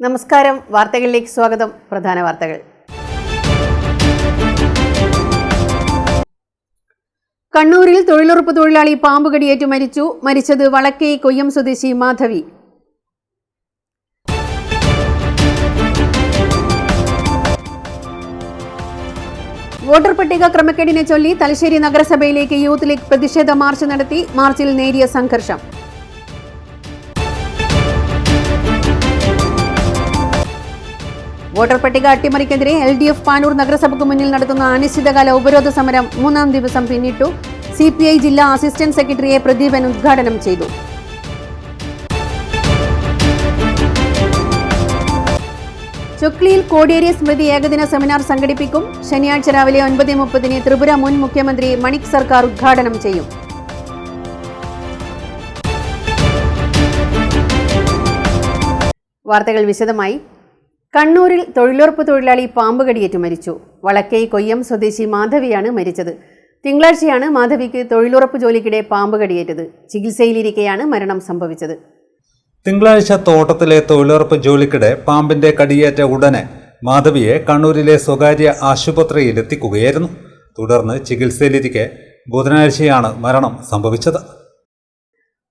നമസ്കാരം. വാർത്തകളിലേക്ക് സ്വാഗതം. പ്രധാന വാർത്തകൾ. കണ്ണൂരിൽ തൊഴിലുറപ്പ് തൊഴിലാളി പാമ്പ് കടിയേറ്റ് മരിച്ചു. മരിച്ചത് വളക്കൈ കൊയ്യം സ്വദേശി മാധവി. വോട്ടർ പട്ടിക ക്രമക്കേടിനെ ചൊല്ലി തലശ്ശേരി നഗരസഭയിലേക്ക് യൂത്ത് ലീഗ് പ്രതിഷേധ മാർച്ച് നടത്തി. മാർച്ചിൽ നേരിയ സംഘർഷം. വോട്ടർ പട്ടിക അട്ടിമറിക്കെതിരെ LDF പാനൂർ നഗരസഭയ്ക്ക് മുന്നിൽ നടത്തുന്ന അനിശ്ചിതകാല ഉപരോധ സമരം 3-ാം ദിവസം പിന്നിട്ടു. CPI ജില്ലാ അസിസ്റ്റന്റ് സെക്രട്ടറി A. പ്രദീപൻ ഉദ്ഘാടനം ചെയ്തു. ചൊക്ലിയിൽ കോടിയേരി സ്മൃതി ഏകദിന സെമിനാർ സംഘടിപ്പിക്കും. ശനിയാഴ്ച രാവിലെ 9:30 ത്രിപുര മുൻ മുഖ്യമന്ത്രി മണിക് സർക്കാർ ഉദ്ഘാടനം ചെയ്യും. വാർത്തകൾ വിശദമായി. കണ്ണൂരിൽ തൊഴിലുറപ്പ് തൊഴിലാളി പാമ്പ് കടിയേറ്റ് മരിച്ചു. വളക്കൈ കൊയ്യം സ്വദേശി മാധവിയാണ് മരിച്ചത്. തിങ്കളാഴ്ചയാണ് മാധവിക്ക് തൊഴിലുറപ്പ് ജോലിക്കിടെ പാമ്പ് കടിയേറ്റത്. ചികിത്സയിലിരിക്കെയാണ് മരണം സംഭവിച്ചത്. തിങ്കളാഴ്ച തോട്ടത്തിലെ തൊഴിലുറപ്പ് ജോലിക്കിടെ പാമ്പിന്റെ കടിയേറ്റ ഉടനെ മാധവിയെ കണ്ണൂരിലെ സ്വകാര്യ ആശുപത്രിയിൽ എത്തിക്കുകയായിരുന്നു. തുടർന്ന് ചികിത്സയിലിരിക്കെ ബുധനാഴ്ചയാണ് മരണം സംഭവിച്ചത്.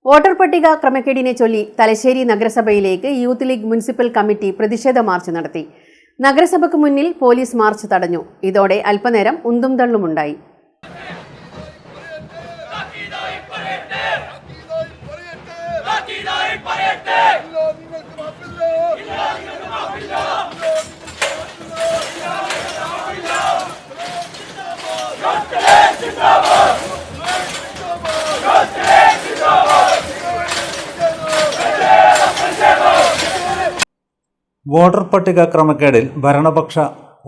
വോട്ടർ പട്ടിക ക്രമക്കേടിനെ ചൊല്ലി തലശ്ശേരി നഗരസഭയിലേക്ക് യൂത്ത് ലീഗ് മുനിസിപ്പൽ കമ്മിറ്റി പ്രതിഷേധ മാർച്ച് നടത്തി. നഗരസഭയ്ക്ക് മുന്നിൽ പോലീസ് മാർച്ച് തടഞ്ഞു. ഇതോടെ അല്പനേരം ഉന്തും തള്ളുമുണ്ടായി. വോട്ടർ പട്ടിക ക്രമക്കേടിൽ ഭരണപക്ഷ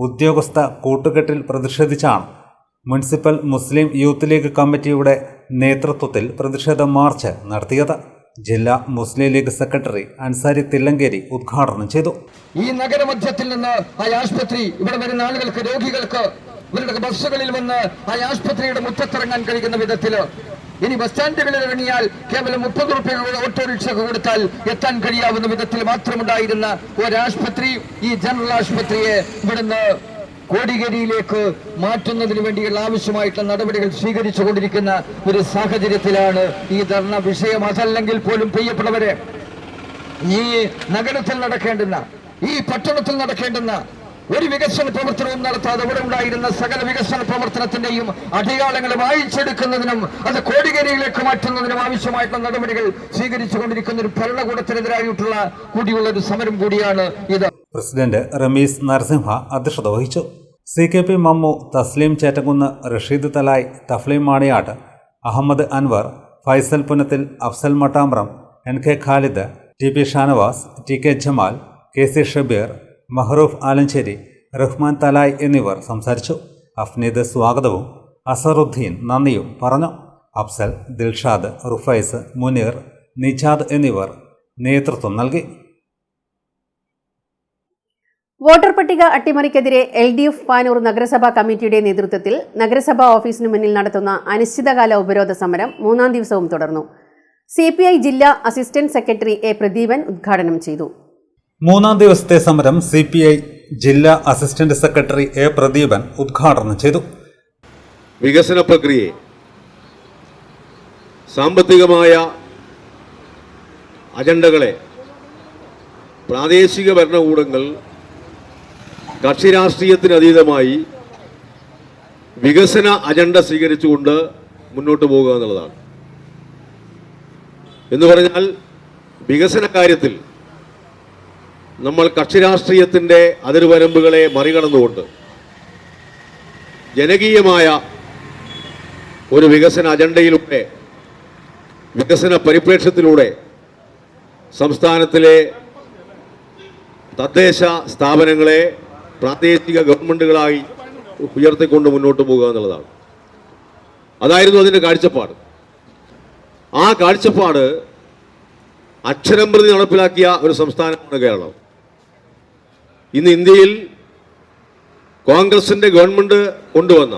ഉദ്യോഗസ്ഥ കൂട്ടുകെട്ടിൽ പ്രതിഷേധിച്ചാണ് മുനിസിപ്പൽ മുസ്ലിം യൂത്ത് ലീഗ് കമ്മിറ്റിയുടെ നേതൃത്വത്തിൽ പ്രതിഷേധ മാർച്ച് നടത്തിയത്. ജില്ലാ മുസ്ലിം ലീഗ് സെക്രട്ടറി അൻസാരി തില്ലങ്കേരി ഉദ്ഘാടനം ചെയ്തു. ഈ നഗരമധ്യത്തിൽ നിന്ന് ആ ആശുപത്രി ഇവിടെ വരുന്ന ആളുകൾക്ക്, രോഗികൾക്ക് ഇവരുടെ ബസ്സുകളിൽ വന്ന് ആ ആശുപത്രിയുടെ മുറ്റത്തിറങ്ങാൻ കഴിയുന്ന വിധത്തില്, ഇനി ബസ് സ്റ്റാൻഡുകളിൽ ഇറങ്ങിയാൽ കേവലം 30 രൂപ ഓട്ടോറിക്ഷ കൊടുത്താൽ എത്താൻ കഴിയാവുന്ന വിധത്തിൽ മാത്രമുണ്ടായിരുന്ന ഒരാശുപത്രി, ഈ ജനറൽ ആശുപത്രിയെ ഇവിടുന്ന് കോടിയേരിയിലേക്ക് മാറ്റുന്നതിന് വേണ്ടിയുള്ള ആവശ്യമായിട്ടുള്ള നടപടികൾ സ്വീകരിച്ചുകൊണ്ടിരിക്കുന്ന ഒരു സാഹചര്യത്തിലാണ് ഈ ധർണ വിഷയം. അതല്ലെങ്കിൽ പോലും പ്രിയപ്പെട്ടവരെ, ഈ നഗരത്തിൽ നടക്കേണ്ടുന്ന, ഈ പട്ടണത്തിൽ നടക്കേണ്ടുന്ന ഒരു വികസന പ്രവർത്തനവും നടത്താതെ ഇവിടെ ഉണ്ടായിരുന്ന സകല വികസന പ്രവർത്തനത്തിന്റെയും അടയാളങ്ങൾ വായിച്ചെടുക്കുന്നതിനും അത് കോടിയേരിയിലേക്ക് മാറ്റുന്നതിനും ആവശ്യമായിട്ടുള്ള നടപടികൾ സ്വീകരിച്ചുകൊണ്ടിരിക്കുന്ന ഒരു ഭരണകൂടത്തിനെതിരായിട്ടുള്ള കൂടിയുള്ള ഒരു സമരം കൂടിയാണ് ഇത്. പ്രസിഡന്റ് റമീസ് നരസിംഹ അധ്യക്ഷത വഹിച്ചു. CKP Mammu, Thasleem Chettakkunnu, Rasheed Thalai, Thafleem Maniyattu, Ahammed Anwar, Faisal Punathil, Afsal Mattambram, NK Khalid, TP Shanavas, TK Jamal, KC Shabeer, Mahroof Alancheri, Rahman Thalai എന്നിവർ സംസാരിച്ചു. അഫ്നീദ് സ്വാഗതവും അസറുദ്ദീൻ നന്ദിയും പറഞ്ഞു. അഫ്സൽ, ദിൽഷാദ്, റുഫൈസ്, മുനീർ, നിജാദ് എന്നിവർ നേതൃത്വം നൽകി. വോട്ടർ പട്ടിക അട്ടിമറിക്കെതിരെ LDF പാനൂർ നഗരസഭാ കമ്മിറ്റിയുടെ നേതൃത്വത്തിൽ നഗരസഭാ ഓഫീസിന് മുന്നിൽ നടത്തുന്ന അനിശ്ചിതകാല ഉപരോധ സമരം 3-ാം ദിവസവും തുടർന്നു. CPI ജില്ലാ അസിസ്റ്റന്റ് സെക്രട്ടറി A. പ്രദീപൻ ഉദ്ഘാടനം ചെയ്തു. 3-ാം ദിവസത്തെ സമരം CPI ജില്ലാ അസിസ്റ്റന്റ് സെക്രട്ടറി A. പ്രദീപൻ ഉദ്ഘാടനം ചെയ്തു. വികസന പ്രക്രിയയെ സാമ്പത്തികമായ അജണ്ടകളെ പ്രാദേശിക ഭരണകൂടങ്ങൾ കക്ഷി രാഷ്ട്രീയത്തിന് അതീതമായി വികസന അജണ്ട സ്വീകരിച്ചുകൊണ്ട് മുന്നോട്ട് പോകുക എന്നുള്ളതാണ്. എന്ന് പറഞ്ഞാൽ വികസന കാര്യത്തിൽ നമ്മൾ കക്ഷി രാഷ്ട്രീയത്തിൻ്റെ അതിർവരമ്പുകളെ മറികടന്നുകൊണ്ട് ജനകീയമായ ഒരു വികസന അജണ്ടയിലൂടെ, വികസന പരിപ്രേക്ഷ്യത്തിലൂടെ സംസ്ഥാനത്തിലെ തദ്ദേശ സ്ഥാപനങ്ങളെ പ്രാദേശിക ഗവൺമെൻറ്റുകളായി ഉയർത്തിക്കൊണ്ട് മുന്നോട്ട് പോകുക എന്നുള്ളതാണ്. അതായിരുന്നു അതിൻ്റെ കാഴ്ചപ്പാട്. ആ കാഴ്ചപ്പാട് അക്ഷരം പ്രതി നടപ്പിലാക്കിയ ഒരു സംസ്ഥാനമാണ് കേരളം. ഇന്ന് ഇന്ത്യയിൽ കോൺഗ്രസിന്റെ ഗവൺമെന്റ് കൊണ്ടുവന്ന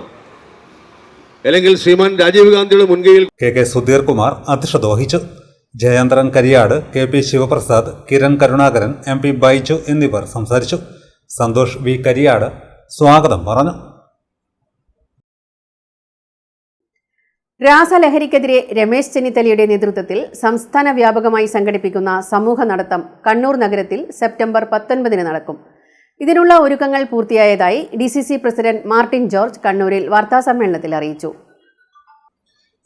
അല്ലെങ്കിൽ ശ്രീമാൻ രാജീവ് ഗാന്ധിയുടെ മുൻകൈയിൽ KK സുധീർ കുമാർ അധ്യക്ഷത വഹിച്ചു. ജയേന്ദ്രൻ കരിയാട്, KP ശിവപ്രസാദ്, കിരൺ കരുണാകരൻ, MP ബൈജു എന്നിവർ സംസാരിച്ചു. സന്തോഷ് V കരിയാട് സ്വാഗതം പറഞ്ഞു. രാസലഹരിക്കെതിരെ രമേശ് ചെന്നിത്തലയുടെ നേതൃത്വത്തിൽ സംസ്ഥാന വ്യാപകമായി സംഘടിപ്പിക്കുന്ന സമൂഹ നടത്തം കണ്ണൂർ നഗരത്തിൽ സെപ്റ്റംബർ 19 നടക്കും. ഇതിനുള്ള ഒരുക്കങ്ങൾ പൂർത്തിയായതായി DCC പ്രസിഡന്റ് മാർട്ടിൻ ജോർജ് കണ്ണൂരിൽ വാർത്താസമ്മേളനത്തിൽ അറിയിച്ചു.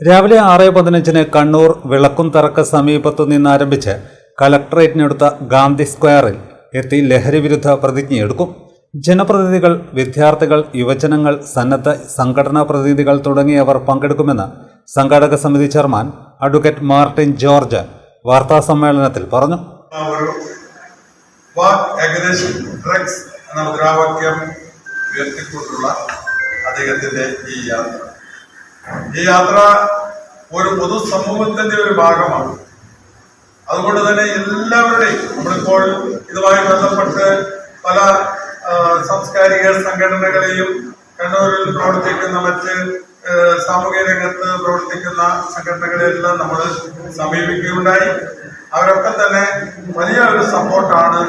രാവിലെ 6:15 കണ്ണൂർ വിളക്കുംതറക്ക് സമീപത്തു നിന്നാരംഭിച്ച് കലക്ടറേറ്റിനടുത്ത ഗാന്ധി സ്ക്വയറിൽ എത്തി ലഹരി വിരുദ്ധ പ്രതിജ്ഞയെടുക്കും. ജനപ്രതിനിധികൾ, വിദ്യാർത്ഥികൾ, യുവജനങ്ങൾ, സന്നദ്ധ സംഘടനാ പ്രതിനിധികൾ തുടങ്ങിയവർ പങ്കെടുക്കുമെന്ന് സംഘാടക സമിതി ചെയർമാൻ അഡ്വക്കേറ്റ് മാർട്ടിൻ ജോർജ് വാർത്താസമ്മേളനത്തിൽ പറഞ്ഞു. ഡ്രഗ്സ് എന്ന മുദ്രാവാക്യം ഉയർത്തിക്കൊണ്ടുള്ള അദ്ദേഹത്തിന്റെ ഈ യാത്ര ഒരു പൊതുസമൂഹത്തിന്റെ ഒരു ഭാഗമാണ്. അതുകൊണ്ട് തന്നെ എല്ലാവരുടെയും നമ്മളിപ്പോൾ ഇതുമായി ബന്ധപ്പെട്ട് പല സാംസ്കാരിക സംഘടനകളെയും കണ്ണൂരിൽ പ്രവർത്തിക്കുന്ന മറ്റ് സാമൂഹിക രംഗത്ത് പ്രവർത്തിക്കുന്ന സംഘടനകളെല്ലാം നമ്മൾ സമീപിക്കുകയുണ്ടായി. അവരൊക്കെ തന്നെ വലിയ ഒരു സപ്പോർട്ടാണ്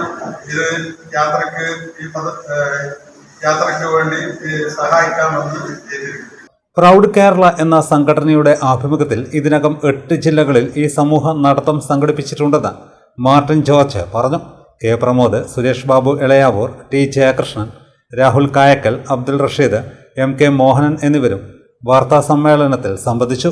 ഇത് യാത്രയ്ക്ക് വേണ്ടി സഹായിക്കാമെന്ന് ചെയ്തിരിക്കുന്നത്. പ്രൗഡ് കേരള എന്ന സംഘടനയുടെ ആഭിമുഖ്യത്തിൽ ഇതിനകം 8 ജില്ലകളിൽ ഈ സമൂഹ നടത്തം സംഘടിപ്പിച്ചിട്ടുണ്ടെന്ന് മാർട്ടിൻ ജോർജ് പറഞ്ഞു. K Pramod, Suresh Babu Elayavoor, T Jayakrishnan, Rahul Kayakkal, Abdul Rasheed, MK Mohanan എന്നിവരും വാർത്താസമ്മേളനത്തിൽ സംബന്ധിച്ചു.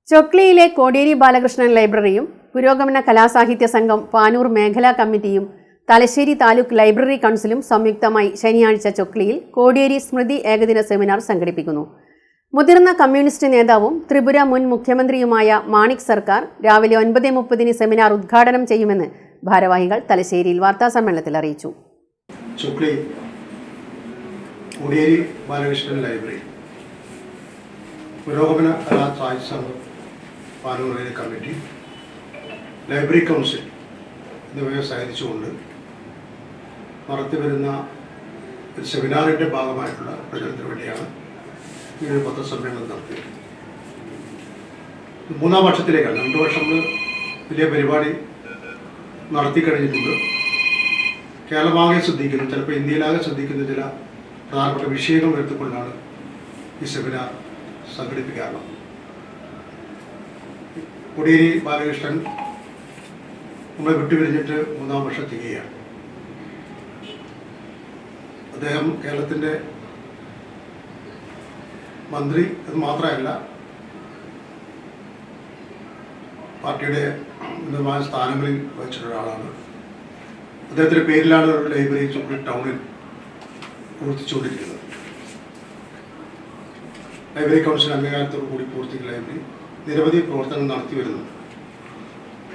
ചൊക്ലിയിലെ കോടിയേരി ബാലകൃഷ്ണൻ ലൈബ്രറിയും പുരോഗമന കലാസാഹിത്യ സംഘം പാനൂർ മേഖലാ കമ്മിറ്റിയും തലശ്ശേരി താലൂക്ക് ലൈബ്രറി കൗൺസിലും സംയുക്തമായി ശനിയാഴ്ച ചൊക്ലിയിൽ കോടിയേരി സ്മൃതി ഏകദിന സെമിനാർ സംഘടിപ്പിക്കുന്നു. മുതിർന്ന കമ്മ്യൂണിസ്റ്റ് നേതാവും ത്രിപുര മുൻ മുഖ്യമന്ത്രിയുമായ മാണിക് സർക്കാർ രാവിലെ 9:30 സെമിനാർ ഉദ്ഘാടനം ചെയ്യുമെന്ന് ഭാരവാഹികൾ തലശ്ശേരിയിൽ വാർത്താസമ്മേളനത്തിൽ അറിയിച്ചു. ചൊക്ലി കോടിയേരി ബാലകൃഷ്ണൻ ലൈബ്രറി, പുരോഗമന കലാസാഹിത്യ സംഘം പാനൂർ കമ്മിറ്റി, ലൈബ്രറി കൗൺസിൽ എന്നിവയെ സഹകരിച്ചുകൊണ്ട് നടത്തിവരുന്ന ഒരു സെമിനാറിൻ്റെ ഭാഗമായിട്ടുള്ള പ്രചരണത്തിന് വേണ്ടിയാണ് ഈ ഒരു പത്രസമ്മേളനം നടത്തിയത്. 3-ാം വർഷത്തിലേക്കാണ്. 2 വർഷം വലിയ പരിപാടി നടത്തി കഴിഞ്ഞിട്ടുണ്ട്. കേരളമാകെ ശ്രദ്ധിക്കുന്ന, ചിലപ്പോൾ ഇന്ത്യയിലാകെ ശ്രദ്ധിക്കുന്ന ചില പ്രധാനപ്പെട്ട വിഷയങ്ങൾ ഉയർത്തിക്കൊണ്ടാണ് ഈ സെമിനാർ സംഘടിപ്പിക്കാറുള്ളത്. കോടിയേരി ബാലകൃഷ്ണൻ നമ്മളെ വിട്ടുപിരിഞ്ഞിട്ട് 3-ാം വർഷം തികയാണ്. അദ്ദേഹം കേരളത്തിൻ്റെ മന്ത്രി അത് മാത്രമല്ല, പാർട്ടിയുടെ ഉന്നതമായ സ്ഥാനങ്ങളിൽ വഹിച്ചിട്ടുള്ള ഒരാളാണ്. അദ്ദേഹത്തിൻ്റെ പേരിലാണ് ഒരു ലൈബ്രറി ചൊക്ലി ടൗണിൽ പ്രവർത്തിച്ചുകൊണ്ടിരിക്കുന്നത്. ലൈബ്രറി കൗൺസിൽ അംഗീകാരത്തോടു കൂടി പ്രവർത്തിക്കുന്ന ലൈബ്രറി നിരവധി പ്രവർത്തനങ്ങൾ നടത്തി വരുന്നു.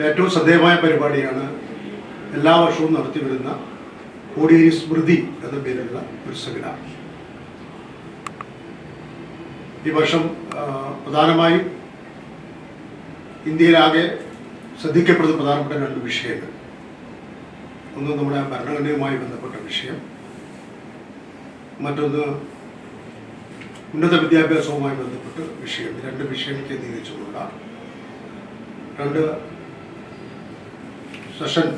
ഏറ്റവും ശ്രദ്ധേയമായ പരിപാടിയാണ് എല്ലാ വർഷവും നടത്തിവരുന്ന കോടിയേരി സ്മൃതി എന്ന പേരിലുള്ള ഒരു സെമിനാർ. ഈ വർഷം പ്രധാനമായും ഇന്ത്യയിലാകെ ശ്രദ്ധിക്കപ്പെടുന്ന പ്രധാനപ്പെട്ട 2 വിഷയങ്ങൾ. ഒന്ന് നമ്മുടെ ഭരണഘടനയുമായി ബന്ധപ്പെട്ട വിഷയം, മറ്റൊന്ന് ഉന്നത വിദ്യാഭ്യാസവുമായി ബന്ധപ്പെട്ട വിഷയം. 2 വിഷയം കേന്ദ്രീകരിച്ചുകൊണ്ടുള്ള 2 സെഷൻ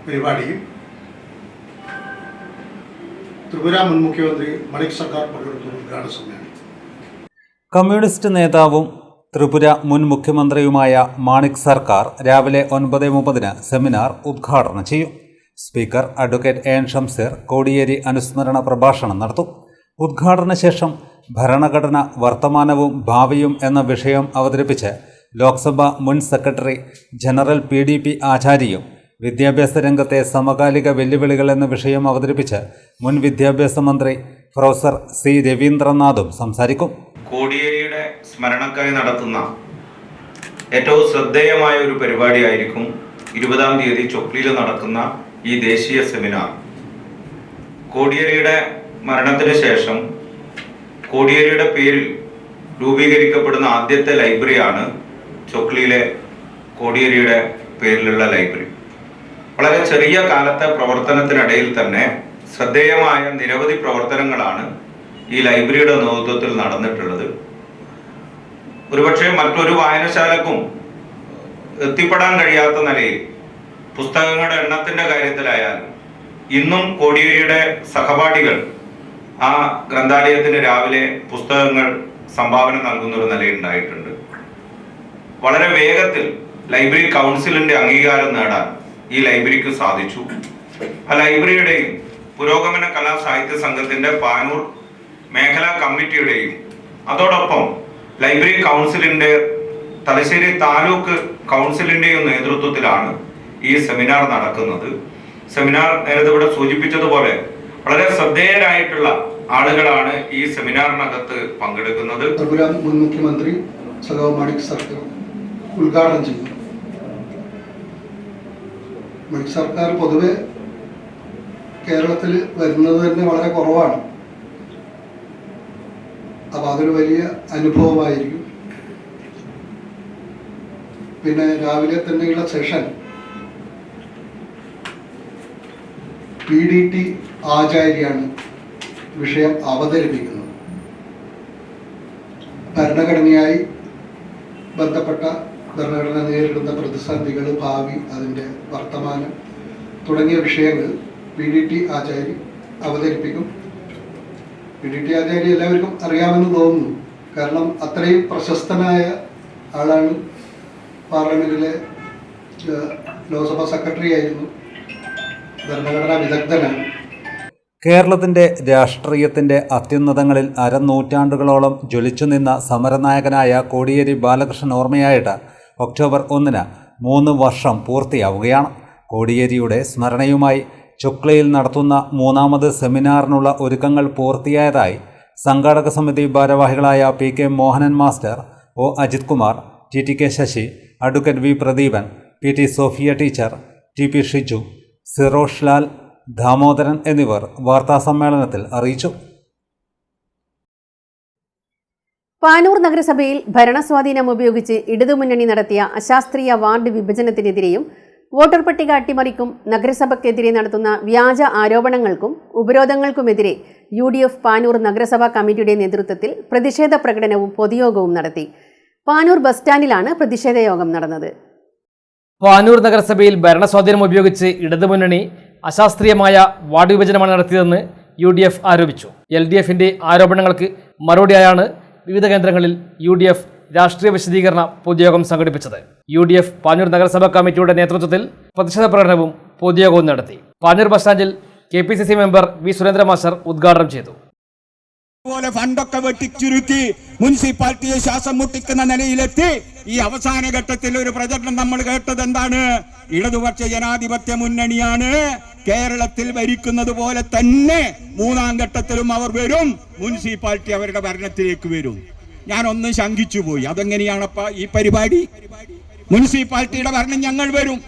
പരിപാടിയും ത്രിപുര മുൻ മുഖ്യമന്ത്രി മാണിക് സർക്കാർ പങ്കെടുക്കുന്ന ഉദ്ഘാടന സമ്മേളനം. കമ്മ്യൂണിസ്റ്റ് നേതാവും ത്രിപുര മുൻ മുഖ്യമന്ത്രിയുമായ മാണിക് സർക്കാർ രാവിലെ 9:30 സെമിനാർ ഉദ്ഘാടനം ചെയ്യും. Speaker advocate AN Shamseer Kodiyeri അനുസ്മരണ പ്രഭാഷണം നടത്തും. ഉദ്ഘാടന ശേഷം ഭരണഘടന വർത്തമാനവും ഭാവിയും എന്ന വിഷയം അവതരിപ്പിച്ച് ലോക്സഭ മുൻ സെക്രട്ടറി ജനറൽ PDP ആചാര്യയും വിദ്യാഭ്യാസ രംഗത്തെ സമകാലിക വെല്ലുവിളികൾ എന്ന വിഷയം അവതരിപ്പിച്ച് മുൻ വിദ്യാഭ്യാസ മന്ത്രി പ്രൊഫസർ C രവീന്ദ്രനാഥും സംസാരിക്കും. കോടിയേരിയുടെ സ്മരണക്കായി നടത്തുന്ന ഏറ്റവും ശ്രദ്ധേയമായ ഒരു പരിപാടിയായിരിക്കും 20-ാം തീയതി ചൊക്ലിയിൽ നടക്കുന്ന ഈ ദേശീയ സെമിനാർ. കോടിയേരിയുടെ മരണത്തിന് ശേഷം കോടിയേരിയുടെ പേരിൽ രൂപീകരിക്കപ്പെടുന്ന ആദ്യത്തെ ലൈബ്രറിയാണ് ചൊക്ലിയിലെ കോടിയേരിയുടെ പേരിലുള്ള ലൈബ്രറി. വളരെ ചെറിയ കാലത്തെ പ്രവർത്തനത്തിനിടയിൽ തന്നെ ശ്രദ്ധേയമായ നിരവധി പ്രവർത്തനങ്ങളാണ് ഈ ലൈബ്രറിയുടെ നേതൃത്വത്തിൽ നടന്നിട്ടുള്ളത്. ഒരുപക്ഷെ മറ്റൊരു വായനശാലക്കും എത്തിപ്പെടാൻ കഴിയാത്ത നിലയിൽ പുസ്തകങ്ങളുടെ എണ്ണത്തിന്റെ കാര്യത്തിലായാലും ഇന്നും കോടിയേരിയുടെ സഹപാഠികൾ ആ ഗ്രന്ഥാലയത്തിന് രാവിലെ പുസ്തകങ്ങൾ സംഭാവന നൽകുന്ന ഒരു നിലയുണ്ടായിട്ടുണ്ട്. വളരെ വേഗത്തിൽ ലൈബ്രറി കൗൺസിലിന്റെ അംഗീകാരം നേടാൻ ഈ ലൈബ്രറിക്ക് സാധിച്ചു. ആ ലൈബ്രറിയുടെയും പുരോഗമന കലാ സാഹിത്യ സംഘത്തിന്റെ പാനൂർ മേഖലാ കമ്മിറ്റിയുടെയും അതോടൊപ്പം ലൈബ്രറി കൗൺസിലിന്റെ തലശ്ശേരി താലൂക്ക് കൗൺസിലിന്റെയും നേതൃത്വത്തിലാണ് ഈ സെമിനാർ നടക്കുന്നത്. സെമിനാർ നേരത്തെ ഇവിടെ സൂചിപ്പിച്ചതുപോലെ വളരെ ശ്രദ്ധേയരായിട്ടുള്ള ആളുകളാണ് ഈ സെമിനാറിനകത്ത് പങ്കെടുക്കുന്നത്. മുൻ മുഖ്യമന്ത്രി സഖാവ് മാണിക് സർക്കാർ ഉദ്ഘാടനം ചെയ്തു. മാണിക് സർക്കാർ പൊതുവെ കേരളത്തിൽ വരുന്നത് തന്നെ വളരെ കുറവാണ്. അപ്പം അതൊരു വലിയ അനുഭവമായിരിക്കും. പിന്നെ രാവിലെ തന്നെയുള്ള സെഷൻ PDT ആചാര്യാണ് വിഷയം അവതരിപ്പിക്കുന്നത്. ഭരണഘടനയായി ബന്ധപ്പെട്ട ഭരണഘടന നേരിടുന്ന പ്രതിസന്ധികൾ, ഭാവി, അതിൻ്റെ വർത്തമാനം തുടങ്ങിയ വിഷയങ്ങൾ PDT ആചാര്യ അവതരിപ്പിക്കും. PDT ആചാര്യ എല്ലാവർക്കും അറിയാമെന്ന് തോന്നുന്നു. കാരണം അത്രയും പ്രശസ്തനായ ആളാണ്. പാർലമെന്റിലെ ലോക്സഭാ സെക്രട്ടറി ആയിരുന്നു. ഭരണഘടനാ വിദഗ്ധനാണ്. കേരളത്തിന്റെ രാഷ്ട്രീയത്തിന്റെ അത്യുന്നതങ്ങളിൽ അരനൂറ്റാണ്ടുകളോളം ജ്വലിച്ചുനിന്ന സമരനായകനായ കോടിയേരി ബാലകൃഷ്ണൻ ഓർമ്മയായിട്ട് ഒക്ടോബർ 1 3 വർഷം പൂർത്തിയാവുകയാണ്. കോടിയേരിയുടെ സ്മരണയുമായി ചുക്ലയിൽ നടത്തുന്ന 3ാമത് സെമിനാറിനുള്ള ഒരുക്കങ്ങൾ പൂർത്തിയായതായി സംഘാടക സമിതി ഭാരവാഹികളായ PK Mohanan master, O Ajith Kumar, TTK Sasi, advocate V Pradeepan, PT Sophia teacher, TP Shiju, Sirosh Lal, Damodaran എന്നിവർ വാർത്താസമ്മേളനത്തിൽ അറിയിച്ചു. പാനൂർ നഗരസഭയിൽ ഭരണസ്വാധീനം ഉപയോഗിച്ച് ഇടതുമുന്നണി നടത്തിയ അശാസ്ത്രീയ വാർഡ് വിഭജനത്തിനെതിരെയും വോട്ടർ പട്ടിക അട്ടിമറിക്കും നഗരസഭയ്ക്കെതിരെ നടത്തുന്ന വ്യാജ ആരോപണങ്ങൾക്കും ഉപരോധങ്ങൾക്കുമെതിരെ UDF പാനൂർ നഗരസഭാ കമ്മിറ്റിയുടെ നേതൃത്വത്തിൽ പ്രതിഷേധ പ്രകടനവും പൊതുയോഗവും നടത്തി. പാനൂർ ബസ് സ്റ്റാൻഡിലാണ് പ്രതിഷേധ യോഗം നടന്നത്. പാനൂർ നഗരസഭയിൽ ഭരണസ്വാധീനം ഉപയോഗിച്ച് ഇടതുമുന്നണി അശാസ്ത്രീയമായ വാർഡ് വിഭജനമാണ് നടത്തിയതെന്ന് UDF ആരോപിച്ചു. LDFിന്റെ ആരോപണങ്ങൾക്ക് മറുപടിയായാണ് വിവിധ കേന്ദ്രങ്ങളിൽ UDF രാഷ്ട്രീയ വിശദീകരണ പൊതുയോഗം സംഘടിപ്പിച്ചത്. UDF പാനൂർ നഗരസഭാ കമ്മിറ്റിയുടെ നേതൃത്വത്തിൽ പ്രതിഷേധ പ്രകടനവും പൊതുയോഗവും നടത്തി. പാനൂർ ബസ് സ്റ്റാൻഡിൽ KPCC member V Surendra master ഉദ്ഘാടനം ചെയ്തു. പോലെ ഫണ്ടൊക്കെ വെട്ടിച്ചുരുക്കി മുനിസിപ്പാലിറ്റിയെ ശ്വാസം മുട്ടിക്കുന്ന നിലയിലെത്തി. ഈ അവസാന ഘട്ടത്തിൽ ഒരു പ്രചരണം നമ്മൾ കേട്ടത് എന്താണ്? ഇടതുപക്ഷ ജനാധിപത്യ മുന്നണിയാണ് കേരളത്തിൽ ഭരിക്കുന്നത് പോലെ തന്നെ 3ാം ഘട്ടത്തിലും അവർ വരും, മുനിസിപ്പാലിറ്റി അവരുടെ ഭരണത്തിലേക്ക് വരും. ഞാനൊന്ന് ശങ്കിച്ചു പോയി. അതെങ്ങനെയാണപ്പ ഈ പരിപാടി? മുനിസിപ്പാലിറ്റിയുടെ ഭരണം ഞങ്ങൾ വരും.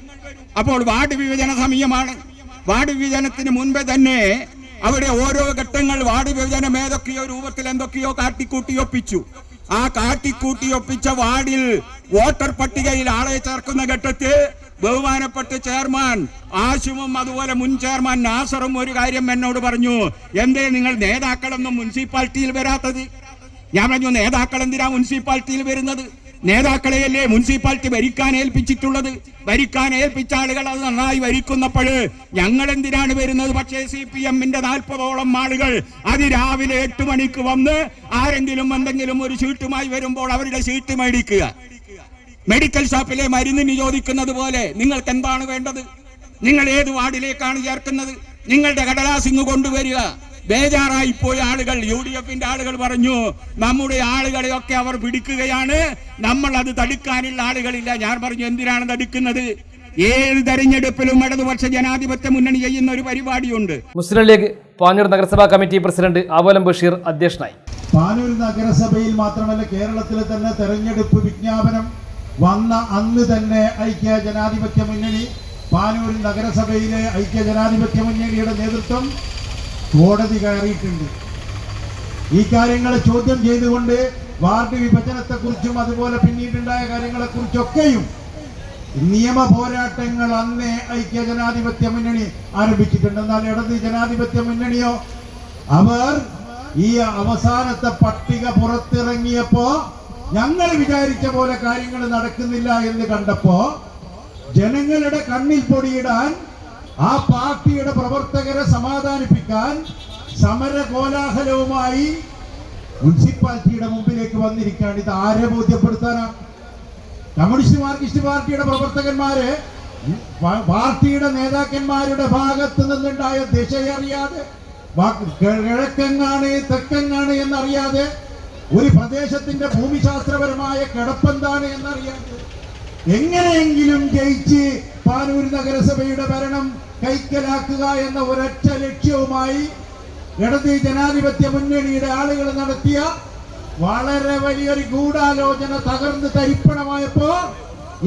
അപ്പോൾ വാർഡ് വിഭജന സമയമാണ്. വാർഡ് വിഭജനത്തിന് മുൻപേ തന്നെ അവിടെ ഓരോ ഘട്ടങ്ങൾ വാർഡ് വിഭജനം ഏതൊക്കെയോ രൂപത്തിൽ എന്തൊക്കെയോ കാട്ടിക്കൂട്ടിയൊപ്പിച്ചു. ആ കാട്ടിക്കൂട്ടിയൊപ്പിച്ച വാർഡിൽ വോട്ടർ പട്ടികയിൽ ആളെ ചേർക്കുന്ന ഘട്ടത്തിൽ ബഹുമാനപ്പെട്ട ചെയർമാൻ ആശുവും അതുപോലെ മുൻ ചെയർമാൻ നാസറും ഒരു കാര്യം എന്നോട് പറഞ്ഞു, എന്തേ നിങ്ങൾ നേതാക്കളൊന്നും മുനിസിപ്പാലിറ്റിയിൽ വരാത്തത്? ഞാൻ പറഞ്ഞു, നേതാക്കൾ എന്തിനാ മുനിസിപ്പാലിറ്റിയിൽ വരുന്നത്? നേതാക്കളെയല്ലേ മുനിസിപ്പാലിറ്റി ഭരിക്കാൻ ഏൽപ്പിച്ചിട്ടുള്ളത്? ഭരിക്കാൻ ഏൽപ്പിച്ച ആളുകൾ അത് നന്നായി ഭരിക്കുന്നപ്പോൾ ഞങ്ങൾ എന്തിനാണ് വരുന്നത്? പക്ഷേ CPMന്റെ 40ഓളം ആളുകൾ അതിരാവിലെ 8 മണിക്ക് വന്ന് ആരെങ്കിലും എന്തെങ്കിലും ഒരു ഷീട്ടുമായി വരുമ്പോൾ അവരുടെ ഷീട്ട് മേടിക്കുക. മെഡിക്കൽ ഷോപ്പിലെ മരുന്നിന് ചോദിക്കുന്നത് പോലെ നിങ്ങൾക്ക് എന്താണ് വേണ്ടത്? നിങ്ങൾ ഏത് വാർഡിലേക്കാണ് ചേർക്കുന്നത്? നിങ്ങളുടെ കടലാസിങ് കൊണ്ടുവരിക. ബേജാറായിപ്പോയ ആളുകൾ, UDFന്റെ ആളുകൾ പറഞ്ഞു, നമ്മുടെ ആളുകളെയൊക്കെ അവർ പിടിക്കുകയാണ്, നമ്മൾ അത് തടുക്കാനുള്ള ആളുകളില്ല. ഞാൻ പറഞ്ഞു, എന്തിനാണ് തടുക്കുന്നത്? ഏത് തെരഞ്ഞെടുപ്പിലും ഇടതുപക്ഷ ജനാധിപത്യ മുന്നണി ചെയ്യുന്ന ഒരു പരിപാടിയുണ്ട്. മുസ്ലിം ലീഗ് പാനൂർ നഗരസഭാ കമ്മിറ്റി പ്രസിഡന്റ് ആവോലം ബഷീർ അധ്യക്ഷനായി. പാനൂർ നഗരസഭയിൽ മാത്രമല്ല കേരളത്തിലെ തന്നെ തെരഞ്ഞെടുപ്പ് വിജ്ഞാപനം വന്ന അന്ന് തന്നെ ഐക്യ ജനാധിപത്യ മുന്നണി, പാനൂർ നഗരസഭയിലെ ഐക്യ ജനാധിപത്യ മുന്നണിയുടെ നേതൃത്വം കോടതി കയറിയിട്ടുണ്ട്. ഈ കാര്യങ്ങളെ ചോദ്യം ചെയ്തുകൊണ്ട് വാർഡ് വിഭജനത്തെക്കുറിച്ചും അതുപോലെ പിന്നീടുണ്ടായ കാര്യങ്ങളെക്കുറിച്ചൊക്കെയും നിയമ പോരാട്ടങ്ങൾ അന്നേ ഐക്യ ജനാധിപത്യ മുന്നണി ആരംഭിച്ചിട്ടുണ്ട്. എന്നാൽ ഇടത് ജനാധിപത്യ മുന്നണിയോ, അവർ ഈ അവസാനത്തെ പട്ടിക പുറത്തിറങ്ങിയപ്പോ ഞങ്ങൾ വിചാരിച്ച പോലെ കാര്യങ്ങൾ നടക്കുന്നില്ല എന്ന് കണ്ടപ്പോ ജനങ്ങളുടെ കണ്ണിൽ പൊടിയിടാൻ, ആ പാർട്ടിയുടെ പ്രവർത്തകരെ സമാധാനിപ്പിക്കാൻ സമര കോലാഹലവുമായി മുനിസിപ്പാലിറ്റിയുടെ മുമ്പിലേക്ക് വന്നിരിക്കുകയാണ്. ഇത് ആരെ ബോധ്യപ്പെടുത്താനാണ്? കമ്മ്യൂണിസ്റ്റ് മാർക്സിസ്റ്റ് പാർട്ടിയുടെ പ്രവർത്തകന്മാരെ പാർട്ടിയുടെ നേതാക്കന്മാരുടെ ഭാഗത്ത് നിന്നുണ്ടായ ദിശയറിയാതെ, കിഴക്കെങ്ങാണ് തെക്കെങ്ങാണ് എന്നറിയാതെ, ഒരു പ്രദേശത്തിന്റെ ഭൂമിശാസ്ത്രപരമായ കിടപ്പെന്താണ് എന്നറിയാതെ എങ്ങനെയെങ്കിലും ജയിച്ച് പാനൂർ നഗരസഭയുടെ ഭരണം കൈക്കലാക്കുക എന്ന ഒരൊറ്റ ലക്ഷ്യവുമായി ഇടത് ജനാധിപത്യ മുന്നണിയുടെ ആളുകൾ നടത്തിയ വളരെ വലിയൊരു ഗൂഢാലോചന തകർന്ന് തരിപ്പണമായപ്പോ,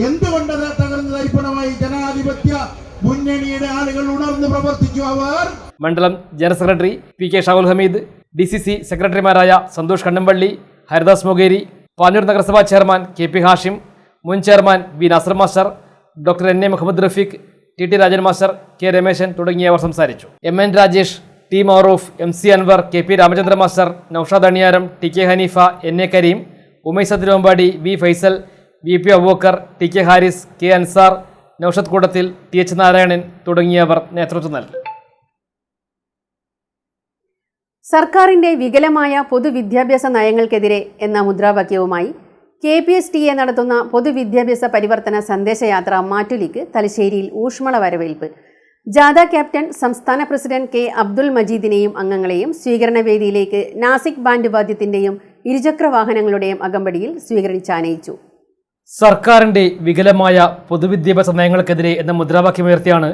എന്തുകൊണ്ടത് തകർന്ന് തരിപ്പണമായി? ജനാധിപത്യ മുന്നണിയുടെ ആളുകൾ ഉണർന്ന് പ്രവർത്തിച്ചു. അവർ മണ്ഡലം general secretary PK Shahul Hameed, DCC സെക്രട്ടറിമാരായ സന്തോഷ് കണ്ണമ്പള്ളി, ഹരിദാസ് മൊഗേരി, പാനൂർ നഗരസഭാ ചെയർമാൻ KP ഹാഷിം, മുൻ chairman B Nasar master, doctor NA Muhammad Rafeeq, TT Rajan master, K Rameshan തുടങ്ങിയവർ സംസാരിച്ചു. MN Rajesh, T Mauroof, MC Anwar, KP Ramachandra master, Noushad Aniyaram, TK Haneefa, NA Kareem, Umais Thiruvambadi, V Faisal, VP Aboobacker, TK Haris, K Ansar, Noushad Koodathil, TH Narayanan തുടങ്ങിയവർ നേതൃത്വം നൽകി. സർക്കാരിന്റെ വികലമായ പൊതുവിദ്യാഭ്യാസ നയങ്ങൾക്കെതിരെ എന്ന മുദ്രാവാക്യവുമായി KPSTA നടത്തുന്ന പൊതുവിദ്യാഭ്യാസ പരിവർത്തന സന്ദേശയാത്ര മാറ്റുലിക്ക് തലശ്ശേരിയിൽ ഊഷ്മള വരവേൽപ്പ്. ജാഥ ക്യാപ്റ്റൻ സംസ്ഥാന പ്രസിഡന്റ് K അബ്ദുൽ മജീദിനെയും അംഗങ്ങളെയും സ്വീകരണവേദിയിലേക്ക് നാസിക് ബാൻഡ് വാദ്യത്തിന്റെയും ഇരുചക്ര വാഹനങ്ങളുടെയും അകമ്പടിയിൽ സ്വീകരിച്ചാനയിച്ചു. സർക്കാരിന്റെ വികലമായ പൊതുവിദ്യാഭ്യാസ നയങ്ങൾക്കെതിരെ എന്ന മുദ്രാവാക്യമുയർത്തിയാണ്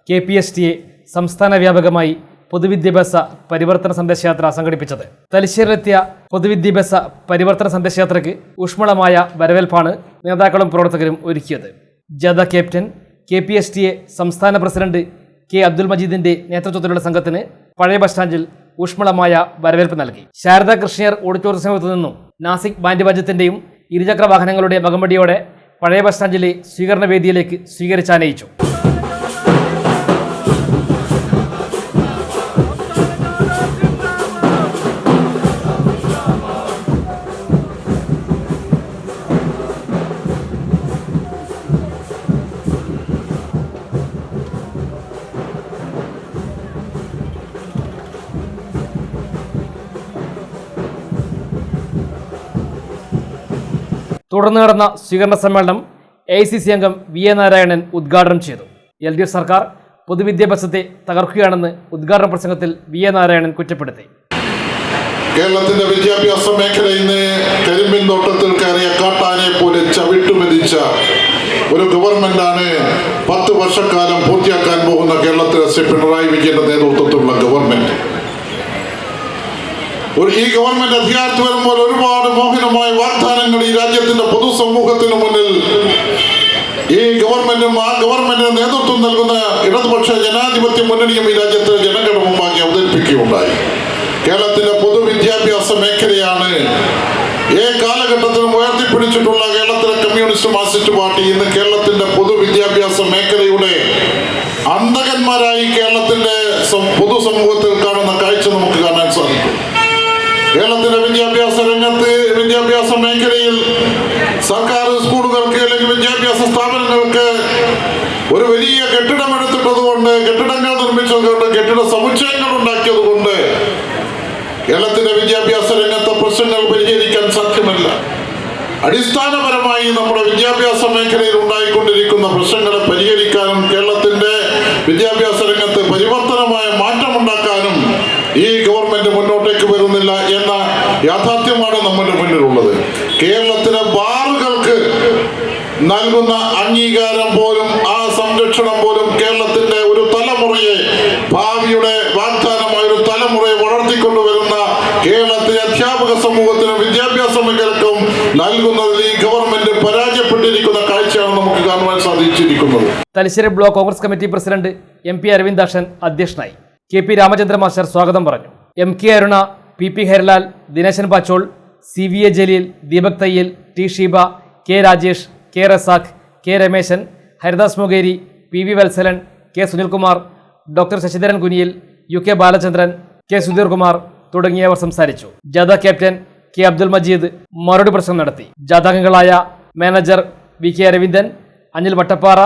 KPSTA സംസ്ഥാന വ്യാപകമായി പൊതുവിദ്യാഭ്യാസ പരിവർത്തന സന്ദേശയാത്ര സംഘടിപ്പിച്ചത്. തലശ്ശേരിയിലെത്തിയ പൊതുവിദ്യാഭ്യാസ പരിവർത്തന സന്ദേശയാത്രയ്ക്ക് ഊഷ്മളമായ വരവേൽപ്പാണ് നേതാക്കളും പ്രവർത്തകരും ഒരുക്കിയത്. ജാഥ ക്യാപ്റ്റൻ KPSTA സംസ്ഥാന പ്രസിഡന്റ് K അബ്ദുൽ മജീദിന്റെ നേതൃത്വത്തിലുള്ള സംഘത്തിന് പഴയ ബസ് സ്റ്റാൻഡിൽ ഊഷ്മളമായ വരവേൽപ്പ് നൽകി. ശാരദാ കൃഷ്ണയർ ഓഡിറ്റോറിയം സമീപത്തു നിന്നും നാസിക് ബാൻഡ് വാദ്യത്തിന്റെയും ഇരുചക്ര വാഹനങ്ങളുടെ അകമ്പടിയോടെ പഴയ ബസ് സ്റ്റാൻഡിലെ സ്വീകരണ വേദിയിലേക്ക് സ്വീകരിച്ചാനയിച്ചു. തുടർന്ന് നടന്ന സ്വീകരണ സമ്മേളനം AICC അംഗം VA നാരായണൻ ഉദ്ഘാടനം ചെയ്തു. LDF സർക്കാർ പൊതുവിദ്യാഭ്യാസത്തെ തകർക്കുകയാണെന്ന് ഉദ്ഘാടന പ്രസംഗത്തിൽ VA നാരായണൻ കുറ്റപ്പെടുത്തി. കേരളത്തിന്റെ വിദ്യാഭ്യാസ മേഖല ഇന്ന് കരിമ്പിൻ തോട്ടത്തിൽ കയറിയ കാട്ടാനെ പോലെ ചവിട്ടുമെതിച്ച ഒരു ഗവൺമെന്റാണ് 10 വർഷക്കാലം പൂർത്തിയാക്കാൻ പോകുന്ന കേരളത്തിലെ ശ്രീ പിണറായി വിജയന്റെ നേതൃത്വത്തിലുള്ള ഗവൺമെന്റ്. ഈ ഗവൺമെന്റ് അധികാരത്തിൽ വരുമ്പോൾ ഒരുപാട് മോഹനമായ വാഗ്ദാനങ്ങൾ ഈ രാജ്യത്തിന്റെ പൊതുസമൂഹത്തിന് മുന്നിൽ ഈ ഗവൺമെന്റും ആ ഗവൺമെന്റിന് നേതൃത്വം നൽകുന്ന ഇടതുപക്ഷ ജനാധിപത്യ മുന്നണിയും ഈ രാജ്യത്തെ ജനങ്ങളുടെ മുമ്പാകെ അവതരിപ്പിക്കുകയുണ്ടായി. കേരളത്തിന്റെ പൊതുവിദ്യാഭ്യാസ മേഖലയാണ് കാലഘട്ടത്തിലും ഉയർത്തിപ്പിടിച്ചിട്ടുള്ള കേരളത്തിലെ കമ്മ്യൂണിസ്റ്റ് മാർക്സിസ്റ്റ് പാർട്ടി. ഇന്ന് കേരളത്തിന്റെ പൊതുവിദ്യാഭ്യാസ മേഖലയുടെ അന്തകന്മാരായി കേരളത്തിന്റെ പൊതുസമൂഹത്തിൽ കാണുന്ന കാഴ്ച നമുക്ക് കാണാൻ സാധിക്കും. കേരളത്തിലെ വിദ്യാഭ്യാസ രംഗത്ത്, വിദ്യാഭ്യാസ മേഖലയിൽ സർക്കാർ സ്കൂളുകൾക്ക് അല്ലെങ്കിൽ വിദ്യാഭ്യാസ സ്ഥാപനങ്ങൾക്ക് ഒരു വലിയ കെട്ടിടം എടുത്തിട്ടതുകൊണ്ട്, കെട്ടിടങ്ങൾ നിർമ്മിച്ചതുകൊണ്ട്, കെട്ടിട സമുച്ചയങ്ങൾ ഉണ്ടാക്കിയതുകൊണ്ട് കേരളത്തിന്റെ വിദ്യാഭ്യാസ രംഗത്തെ പ്രശ്നങ്ങൾ പരിഹരിക്കാൻ സാധ്യമല്ല. അടിസ്ഥാനപരമായി നമ്മുടെ വിദ്യാഭ്യാസ മേഖലയിൽ ഉണ്ടായിക്കൊണ്ടിരിക്കുന്ന പ്രശ്നങ്ങളെ പരിഹരിക്കാനും കേരളത്തിന്റെ വിദ്യാഭ്യാസ രംഗത്ത് പരിവർത്തനമായ മാറ്റമുണ്ടാക്കാനും ഈ ഗവൺമെന്റ് മുന്നോട്ടേക്ക് വരുന്നില്ല എന്ന യാഥാർത്ഥ്യമാണ് നമ്മുടെ മുന്നിലുള്ളത്. കേരളത്തിലെ ബാറുകൾക്ക് നൽകുന്ന അംഗീകാരം പോലും, ആ സംരക്ഷണം പോലും കേരളത്തിന്റെ ഒരു തലമുറയെ, ഭാവിയുടെ വാഗ്ദാനമായ ഒരു തലമുറയെ വളർത്തിക്കൊണ്ടുവരുന്ന കേരളത്തിലെ അധ്യാപക സമൂഹത്തിനും വിദ്യാഭ്യാസ മേഖലക്കും നൽകുന്നതിൽ ഈ ഗവൺമെന്റ് പരാജയപ്പെട്ടിരിക്കുന്ന കാഴ്ചയാണ് നമുക്ക് കാണുവാൻ സാധിച്ചിരിക്കുന്നത്. Thalassery block Congress committee president MP Aravindakshan അധ്യക്ഷനായി. KP രാമചന്ദ്ര മാസ്റ്റർ സ്വാഗതം പറഞ്ഞു. MK Aruna, PP Harilal, Dineshan പാച്ചോൾ, CVA Jaleel, Deepak Thayyil, T Sheeba, K Rajesh, K Razak, K Rameshan, Haridas Mogeri, PV Valsalan, K Sunilkumar, doctor Sasidharan Kuniyil, UK Balachandran, K Sudheer Kumar തുടങ്ങിയവർ സംസാരിച്ചു. ജാഥ ക്യാപ്റ്റൻ കെ അബ്ദുൽ മജീദ് മറുപടി പ്രസംഗം നടത്തി. ജാഥാംഗങ്ങളായ manager V K Aravindan, Anil Vattappara,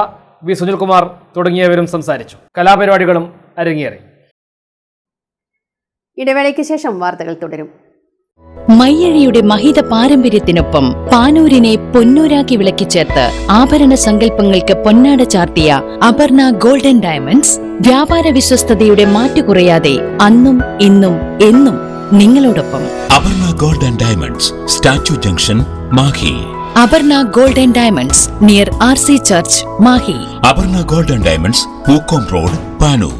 V Sunilkumar തുടങ്ങിയവരും സംസാരിച്ചു. കലാപരിപാടികളും അരങ്ങേറി. ഇടവേളയ്ക്ക് ശേഷം വാർത്തകൾ തുടരും. മയ്യഴിയുടെ മഹിത പാരമ്പര്യത്തിനൊപ്പം പാനൂരിനെ പൊന്നൂരാക്കി വിളക്കിച്ചേർത്ത് ആഭരണ സങ്കല്പങ്ങൾക്ക് പൊന്നാട ചാർത്തിയ അപർണ ഗോൾഡൻ ഡയമണ്ട്സ് വ്യാപാര വിശ്വസ്തയുടെ മാറ്റുകുറയാതെ അന്നും ഇന്നും എന്നും നിങ്ങളോടൊപ്പം. Aparna golden diamonds, statue junction, Mahe. Aparna golden diamonds near RC church, Mahe. Aparna golden diamonds, Pookkom road, Panoor.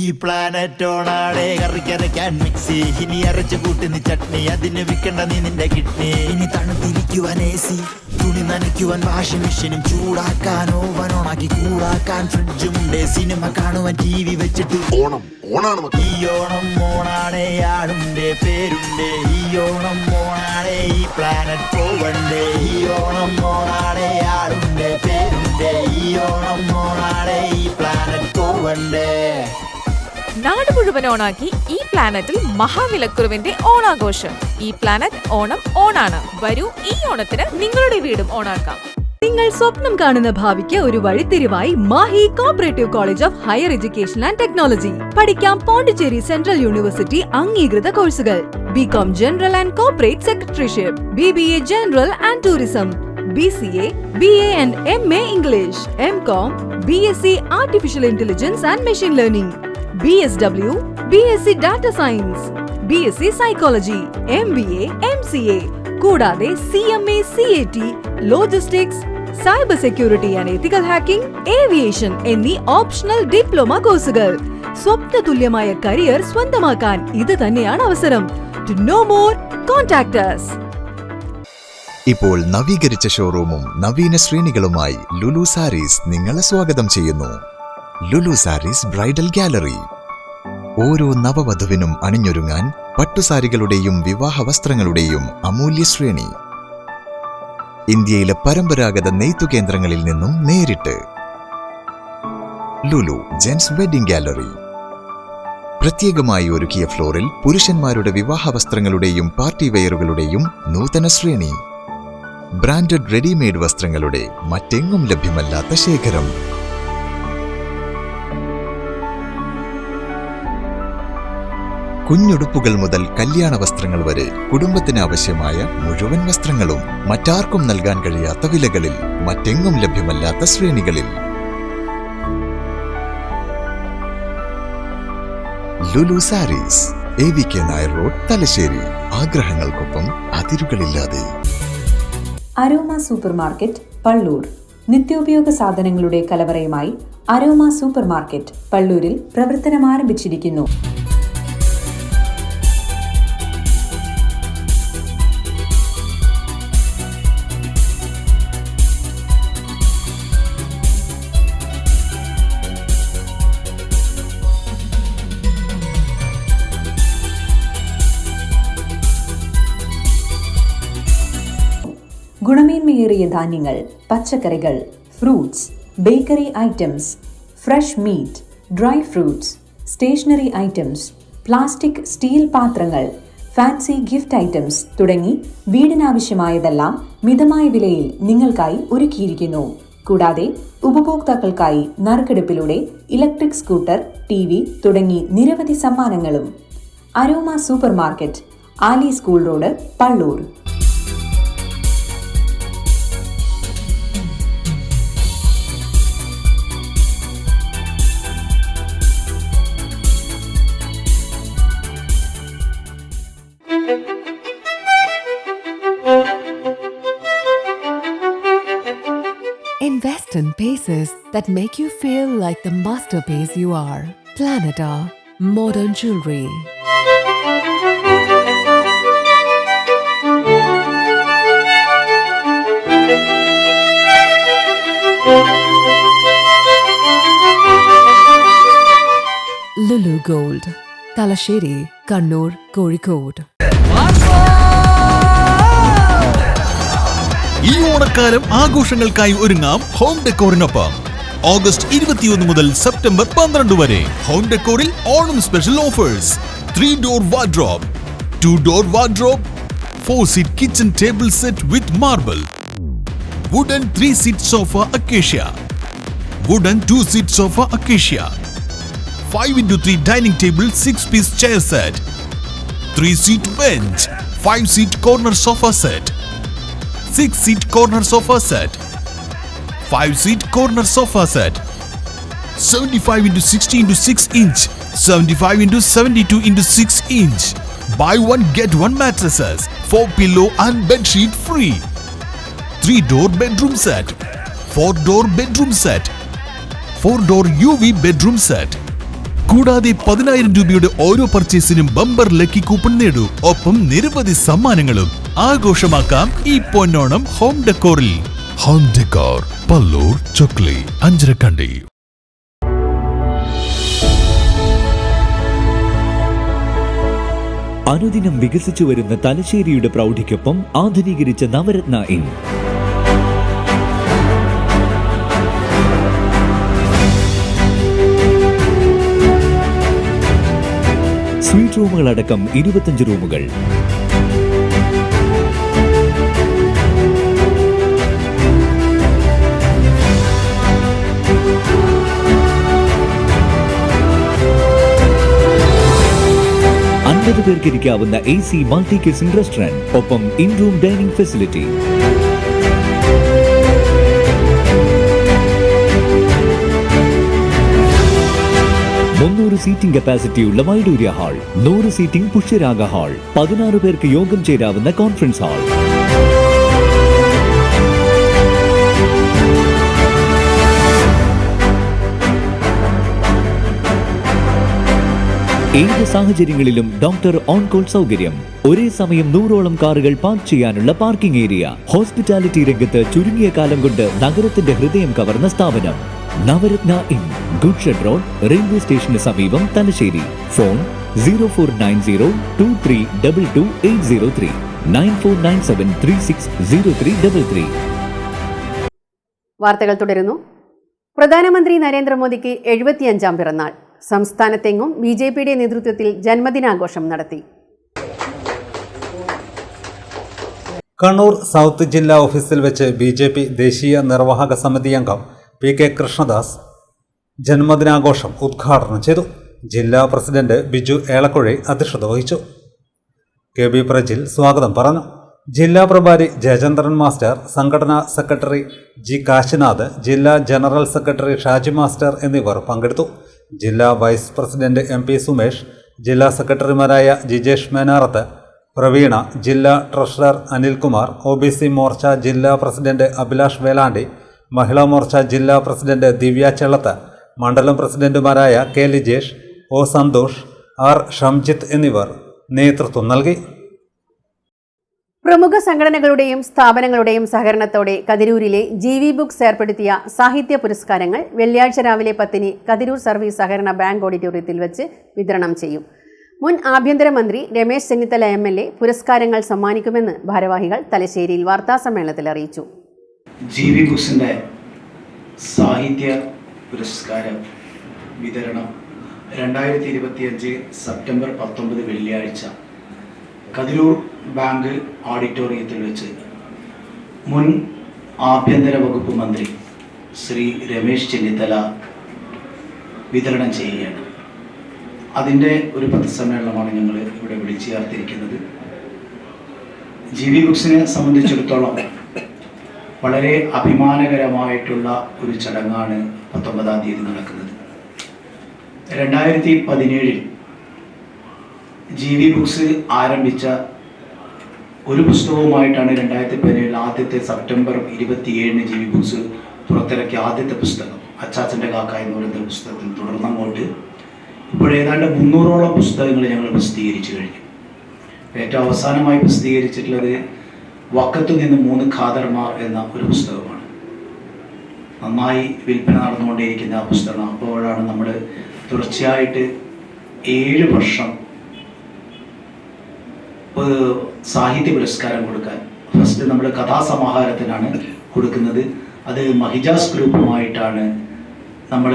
ഈ പ്ലാനറ്റ് ഓണാടെ കറിക്കരയ്ക്കാൻ മിക്സി, ഇനി അരച്ചു കൂട്ടുന്ന ചട്നി, അതിന് വിൽക്കണ്ട നീ നിന്റെ കിഡ്നി. ഇനി തണുത്തിരിക്കുവാൻ AC, തുണി നനയ്ക്കുവാൻ വാഷിംഗ് മെഷീനും, ചൂടാക്കാൻ ഓവൻ ഓണാക്കി കൂടാക്കാൻ ഫ്രിഡ്ജും ഉണ്ട്. സിനിമ കാണുവാൻ TV വെച്ചിട്ട് ഓണം ഓണാണ്. ഈ ഓണം ഓണാടെ ആടുണ്ടേ പേരുണ്ടേ, ഈ ഓണം ഓണാടെ ഈ പ്ലാനറ്റ് പോവണ്ടേ. ഈ ഓണം ഓണാടെ ആടുണ്ടേ പേരുണ്ടേ, ഈ ഓണം ഓണാടെ ഈ പ്ലാനറ്റ് പോവണ്ടേ. നാട് മുഴുവൻ ഓണാക്കി ഈ പ്ലാനറ്റിൽ മഹാവിലക്കുറവിന്റെ ഓണാഘോഷം. ഈ പ്ലാനറ്റ് ഓണം ഓണാണ്. വരൂ, ഈ ഓണത്തിന് നിങ്ങളുടെ വീടും ഓണാക്കാം. നിങ്ങൾ സ്വപ്നം കാണുന്ന ഭാവിക്ക് ഒരു വഴിത്തിരിവായി Mahe cooperative college of higher education and technology. പഠിക്കാം പോണ്ടിച്ചേരി സെൻട്രൽ യൂണിവേഴ്സിറ്റി അംഗീകൃത കോഴ്സുകൾ: BCom general and corporate secretaryship, BBA general and tourism, BCA, BA and MA English, MCom, BSc artificial intelligence and machine learning, BSW, BSc data science, BSc psychology, MBA, MCA, കൂടാതെ CMA, CAT, logistics, cyber security and ethical hacking, aviation എന്നീ optional diploma കോഴ്സുകൾ. സ്വപ്ന തുല്യമായ career സ്വന്തമാക്കാൻ ഇത് തന്നെയാണ് അവസരം. To know more, contact us. ഇപ്പോൾ നവീകരിച്ച ഷോറൂമും നവീന ശ്രേണികളുമായി ലുലു സാരീസ് നിങ്ങളെ സ്വാഗതം ചെയ്യുന്നു. Lulu sarees bridal gallery. ഓരോ നവവധുവിനും അണിഞ്ഞൊരുങ്ങാൻ പട്ടുസാരികളുടെയും വിവാഹ വസ്ത്രങ്ങളുടെയും അമൂല്യ ശ്രേണി. ഇന്ത്യയിലെ പരമ്പരാഗത നെയ്ത്തു കേന്ദ്രങ്ങളിൽ നിന്നും നേരിട്ട്. Lulu gents wedding gallery. പ്രത്യേകമായി ഒരുക്കിയ ഫ്ലോറിൽ പുരുഷന്മാരുടെ വിവാഹ വസ്ത്രങ്ങളുടെയും പാർട്ടി വെയറുകളുടെയും നൂതന ശ്രേണി. ബ്രാൻഡഡ് റെഡിമെയ്ഡ് വസ്ത്രങ്ങളുടെ മറ്റെങ്ങും ലഭ്യമല്ലാത്ത ശേഖരം. കുഞ്ഞുടുപ്പുകൾ മുതൽ കല്യാണ വസ്ത്രങ്ങൾ വരെ കുടുംബത്തിന് ആവശ്യമായ മുഴുവൻ വസ്ത്രങ്ങളും മറ്റാർക്കും നൽകാൻ കഴിയാത്ത വിലകളിൽ, മറ്റെങ്ങും ലഭ്യമല്ലാത്ത ശ്രേണികളിൽ. Lulu saris, AVK Nair road, Thalassery. ആഗ്രഹങ്ങൾക്കൊപ്പം അതിരുകളില്ലാതെ. Aroma super market, Pallur. നിത്യോപയോഗ സാധനങ്ങളുടെ കലവറയുമായി അരോമ സൂപ്പർ മാർക്കറ്റ് പള്ളൂരിൽ പ്രവർത്തനം ആരംഭിച്ചിരിക്കുന്നു. ഗുണമേന്മയേറിയ ധാന്യങ്ങൾ, പച്ചക്കറികൾ, fruits, bakery items, fresh meat, dry fruits, stationery items, plastic, steel പാത്രങ്ങൾ, ഫാൻസി ഗിഫ്റ്റ് ഐറ്റംസ് തുടങ്ങി വീടിനാവശ്യമായതെല്ലാം മിതമായ വിലയിൽ നിങ്ങൾക്കായി ഒരുക്കിയിരിക്കുന്നു. കൂടാതെ ഉപഭോക്താക്കൾക്കായി നറുക്കെടുപ്പിലൂടെ ഇലക്ട്രിക് സ്കൂട്ടർ, TV തുടങ്ങി നിരവധി സമ്മാനങ്ങളും. Aroma super market, Ali school road, Palloor. Invest in pieces that make you feel like the masterpiece you are. Planeta Modern Jewelry. Lulu Gold, Talasheri, Kannur, Kozhikode. ഓണക്കാലം ആഘോഷങ്ങൾക്കായി ഒരുങ്ങാം ഹോം ഡെക്കോറിനൊപ്പം. ഓഗസ്റ്റ് 21 മുതൽ സെപ്റ്റംബർ 12 വരെ home ഡെക്കോറിൽ Onam special offers. 3-door wardrobe, 2-door wardrobe, 4-seat kitchen table set with marble, wooden 3-seat sofa acacia, wooden 2-seat sofa acacia, 5x3 dining table 6-piece chair set, 3-seat bench, 5-seat corner sofa set, 6-seat corner sofa set, 5-seat corner sofa set, 75x60x6 inch, 75x72x6 inch. Buy one get one mattresses, 4 pillow and bed sheet free. 3-door bedroom set, 4-door bedroom set, 4-door UV bedroom set. കൂടാതെ 10,000 രൂപയുടെ ഓരോ പർച്ചേസിനും bumper lucky coupon നേടൂ. ഒപ്പം നിരവധി സമ്മാനങ്ങളും. ആഘോഷമാക്കാം ഈ Ponnonam home ഡെക്കോറിൽ. Home decor, Pallur, Chokli, Anjarakandi. അനുദിനം വികസിച്ചു വരുന്ന തലശ്ശേരിയുടെ പ്രൗഢിക്കൊപ്പം ആധുനീകരിച്ച നവരത്ന ഇൻ. സ്വീറ്റ് റൂമുകളടക്കം 25 റൂമുകൾ. പേർക്കിരിക്കാവുന്ന AC മൾട്ടി കിച്ചൺ റെസ്റ്റോറന്റ്, ഒപ്പം in room dining facility. Seating കപ്പാസിറ്റിയുള്ള Vaidoorya hall, 100 seating Pushyaraga hall, 16 പേർക്ക് യോഗം ചേരാവുന്ന കോൺഫറൻസ് ഹാൾ. ഏത് സാഹചര്യങ്ങളിലും ഡോക്ടർ ഓൺ കോൾ സൗകര്യം. ഒരേ സമയം 100ഓളം കാറുകൾ പാർക്ക് ചെയ്യാനുള്ള പാർക്കിംഗ് ഏരിയ. ഹോസ്പിറ്റാലിറ്റി രംഗത്ത് ചുരുങ്ങിയ കാലം കൊണ്ട് നഗരത്തിന്റെ ഹൃദയം കവർന്ന സ്ഥാപനം Navaratna inn, good shed road, railway സ്റ്റേഷന് സമീപം, തലശ്ശേരി. ഫോൺ 049023228803, 9497360333. വാർത്തകൾ തുടരുന്നു. പ്രധാനമന്ത്രി നരേന്ദ്രമോദിക്ക് 75ാം പിറന്നാൾ. സംസ്ഥാനത്തെങ്ങും BJPയുടെ നേതൃത്വത്തിൽ ജന്മദിനാഘോഷം നടത്തി. കണ്ണൂർ സൗത്ത് ജില്ലാ ഓഫീസിൽ വെച്ച് BJP ദേശീയ നിർവാഹക സമിതി അംഗം PK കൃഷ്ണദാസ് ജന്മദിനാഘോഷം ഉദ്ഘാടനം ചെയ്തു. ജില്ലാ പ്രസിഡന്റ് ബിജു ഏളക്കുഴി അധ്യക്ഷത വഹിച്ചു. KB പ്രജിൽ സ്വാഗതം പറഞ്ഞു. ജില്ലാ പ്രഭാരി ജയചന്ദ്രൻ മാസ്റ്റർ, സംഘടനാ സെക്രട്ടറി G കാശിനാഥ്, ജില്ലാ ജനറൽ സെക്രട്ടറി ഷാജി മാസ്റ്റർ എന്നിവർ പങ്കെടുത്തു. ജില്ലാ വൈസ് പ്രസിഡന്റ് MP സുമേഷ്, ജില്ലാ സെക്രട്ടറിമാരായ ജിജേഷ് മേനാറത്ത്, പ്രവീണ, ജില്ലാ ട്രഷറർ അനിൽകുമാർ, OBC മോർച്ച ജില്ലാ പ്രസിഡന്റ് അഭിലാഷ് വേലാണ്ടി, മഹിളാ മോർച്ച ജില്ലാ പ്രസിഡന്റ് ദിവ്യ ചെള്ളത്ത്, മണ്ഡലം പ്രസിഡന്റുമാരായ K Lijesh, O Santhosh, R Shamjith എന്നിവർ നേതൃത്വം നൽകി. പ്രമുഖ സംഘടനകളുടെയും സ്ഥാപനങ്ങളുടെയും സഹകരണത്തോടെ കതിരൂരിലെ GV ബുക്സ് ഏർപ്പെടുത്തിയ സാഹിത്യ പുരസ്കാരങ്ങൾ വെള്ളിയാഴ്ച രാവിലെ 10-ന് കതിരൂർ സർവീസ് സഹകരണ ബാങ്ക് ഓഡിറ്റോറിയത്തിൽ വെച്ച് വിതരണം ചെയ്യും. മുൻ ആഭ്യന്തരമന്ത്രി രമേശ് ചെന്നിത്തല MLA പുരസ്കാരങ്ങൾ സമ്മാനിക്കുമെന്ന് ഭാരവാഹികൾ തലശ്ശേരിയിൽ വാർത്താസമ്മേളനത്തിൽ അറിയിച്ചു. GV ബുക്സിൻ്റെ സാഹിത്യ പുരസ്കാര വിതരണം 2025 സെപ്റ്റംബർ 19 വെള്ളിയാഴ്ച കതിരൂർ ബാങ്ക് ഓഡിറ്റോറിയത്തിൽ വെച്ച് മുൻ ആഭ്യന്തര വകുപ്പ് മന്ത്രി ശ്രീ രമേശ് ചെന്നിത്തല വിതരണം ചെയ്യുകയാണ്. അതിൻ്റെ ഒരു പത്രസമ്മേളനമാണ് ഞങ്ങൾ ഇവിടെ വിളിച്ചു ചേർത്തിരിക്കുന്നത്. GV ബുക്സിനെ സംബന്ധിച്ചിടത്തോളം വളരെ അഭിമാനകരമായിട്ടുള്ള ഒരു ചടങ്ങാണ് 19-ാം തീയതി നടക്കുന്നത്. 2017 GV ബുക്സ് ആരംഭിച്ച ഒരു പുസ്തകവുമായിട്ടാണ് 2017 ആദ്യത്തെ സെപ്റ്റംബർ 27-ന് GV ബുക്സ് പുറത്തിറക്കിയ ആദ്യത്തെ പുസ്തകം അച്ചാച്ചൻ്റെ കാക്ക എന്ന് പറയുന്ന പുസ്തകത്തിൽ തുടർന്നങ്ങോട്ട് ഇപ്പോൾ ഏതാണ്ട് 300ഓളം പുസ്തകങ്ങൾ ഞങ്ങൾ പ്രസിദ്ധീകരിച്ചു കഴിഞ്ഞു. ഏറ്റവും അവസാനമായി പ്രസിദ്ധീകരിച്ചിട്ടുള്ളത് വക്കത്തു നിന്ന് 3 ഖാദർമാർ എന്ന ഒരു പുസ്തകമാണ്. നന്നായി വിൽപ്പന നടന്നുകൊണ്ടേയിരിക്കുന്ന ആ പുസ്തകം. അപ്പോഴാണ് നമ്മൾ തുടർച്ചയായിട്ട് 7 വർഷം സാഹിത്യ പുരസ്കാരം കൊടുക്കാൻ ഫസ്റ്റ് ഫസ്റ്റ് നമ്മൾ കഥാസമാഹാരത്തിനാണ് കൊടുക്കുന്നത്. അത് മഹിജാസ് ഗ്രൂപ്പുമായിട്ടാണ് നമ്മൾ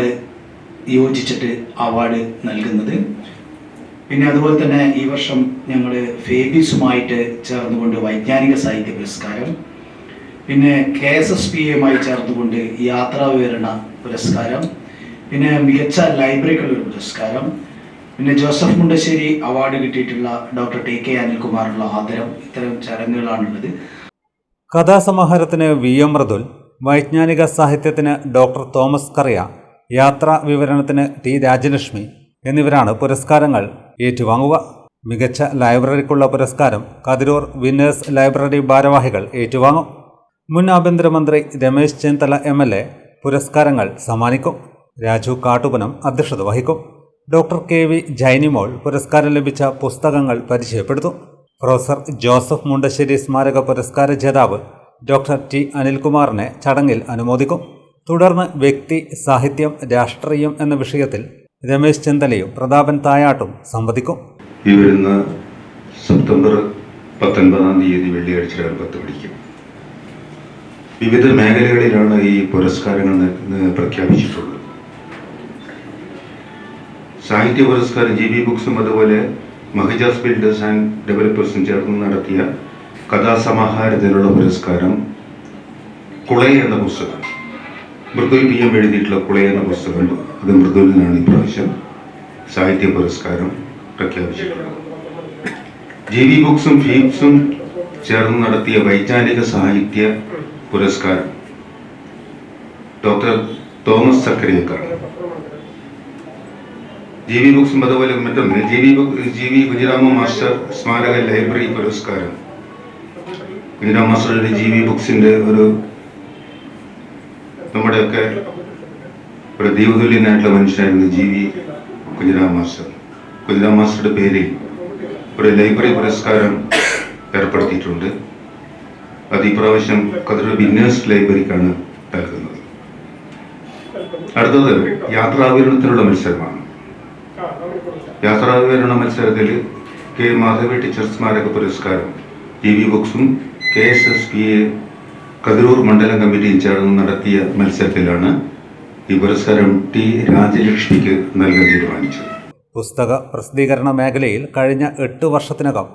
യോജിച്ചിട്ട് അവാർഡ് നൽകുന്നത്. പിന്നെ അതുപോലെ തന്നെ ഈ വർഷം ഞങ്ങൾ ഫേബീസുമായിട്ട് ചേർന്നുകൊണ്ട് വൈജ്ഞാനിക സാഹിത്യ പുരസ്കാരം, പിന്നെ KSSPയുമായി ചേർന്നുകൊണ്ട് യാത്രാ വിവരണ പുരസ്കാരം, പിന്നെ മികച്ച ലൈബ്രറിക്കുള്ള പുരസ്കാരം, പിന്നെ ജോസഫ് മുണ്ടശ്ശേരി അവാർഡ് കിട്ടിയിട്ടുള്ള ഡോക്ടർ TK അനിൽകുമാറിനുള്ള ആദരം, ഇത്തരം ചടങ്ങുകളാണുള്ളത്. കഥാസമാഹാരത്തിന് VM മൃദുൽ, വൈജ്ഞാനിക സാഹിത്യത്തിന് ഡോക്ടർ തോമസ് കറിയ, യാത്രാ വിവരണത്തിന് T രാജലക്ഷ്മി എന്നിവരാണ് പുരസ്കാരങ്ങൾ ഏറ്റുവാങ്ങുക. മികച്ച ലൈബ്രറിക്കുള്ള പുരസ്കാരം കതിരൂർ വിന്നേഴ്സ് ലൈബ്രറി ഭാരവാഹികൾ ഏറ്റുവാങ്ങും. മുൻ ആഭ്യന്തരമന്ത്രി രമേശ് ചെന്നിത്തല MLA പുരസ്കാരങ്ങൾ സമ്മാനിക്കും. രാജു കാട്ടുപനം അധ്യക്ഷത വഹിക്കും. ഡോക്ടർ KV ജൈനിമോൾ പുരസ്കാരം ലഭിച്ച പുസ്തകങ്ങൾ പരിചയപ്പെടുത്തും. പ്രൊഫസർ ജോസഫ് മുണ്ടശ്ശേരി സ്മാരക പുരസ്കാര ജേതാവ് ഡോക്ടർ T അനിൽകുമാറിനെ ചടങ്ങിൽ അനുമോദിക്കും. തുടർന്ന് വ്യക്തി, സാഹിത്യം, രാഷ്ട്രീയം എന്ന വിഷയത്തിൽ രമേശ് ചെന്നിത്തലയും പ്രതാപൻ തായാട്ടും സംവദിക്കും. ഈ വരുന്ന സെപ്റ്റംബർ 19-ാം തീയതി വെള്ളിയാഴ്ച 10 മണിക്ക് വിവിധ മേഖലകളിലാണ് ഈ പുരസ്കാരങ്ങൾ പ്രഖ്യാപിച്ചിട്ടുള്ളത്. സാഹിത്യ പുരസ്കാരം GB ബുക്സും അതുപോലെ മഹിജാസ് ബിൽഡേഴ്സ് ആൻഡ് ഡെവലപ്പേഴ്സും ചേർന്ന് നടത്തിയ കഥാസമാഹാരത്തിനുള്ള പുരസ്കാരം കുളയ എന്ന പുസ്തകം, മൃദുൽ PM എഴുതിയിട്ടുള്ള കുളയ എന്ന പുസ്തകം, അത് മൃദുലിനാണ് ഇപ്രാവശ്യം സാഹിത്യ പുരസ്കാരം പ്രഖ്യാപിച്ചിട്ടുള്ളത്. GB ബുക്സും ഫീബ്സും ചേർന്ന് നടത്തിയ വൈജ്ഞാനിക സാഹിത്യ പുരസ്കാരം ഡോക്ടർ തോമസ് സക്കറിയക്കാണ്. GB ബുക്സും അതുപോലെ മറ്റൊന്ന് GB കുഞ്ഞിരാമ മാസ്റ്റർ സ്മാരക ലൈബ്രറി പുരസ്കാരം. കുഞ്ഞിരാമ മാസ്റ്ററുടെ GB ബുക്സിന്റെ ഒരു നമ്മുടെയൊക്കെ ഒരു ദൈവതുല്യനായിട്ടുള്ള മനുഷ്യനായിരുന്നു കുഞ്ഞിരാമ മാസ്റ്റർ. കുഞ്ഞിരാമ മാസ്റ്ററുടെ പേരിൽ ഒരു ലൈബ്രറി പുരസ്കാരം ഏർപ്പെടുത്തിയിട്ടുണ്ട്. അത് ഇപ്രാവശ്യം കതിരൂർ വിന്നേഴ്സ് ലൈബ്രറിക്കാണ് നൽകുന്നത്. അടുത്തത് യാത്രാവിവരണത്തിനുള്ള മത്സരമാണ്. യാത്രാവിവരണ മത്സരത്തിൽ K മാധവി ടീച്ചർ സ്മാരക പുരസ്കാരം GB ബുക്സും KSSPA കതിരൂർ മണ്ഡലം കമ്മിറ്റിയും ചേർന്ന് നടത്തിയ മത്സരത്തിലാണ് ഈ പുരസ്കാരം T രാജലക്ഷ്മിക്ക് നൽകാൻ തീരുമാനിച്ചത്. പുസ്തക പ്രസിദ്ധീകരണ മേഖലയിൽ കഴിഞ്ഞ 8 വർഷത്തിനകം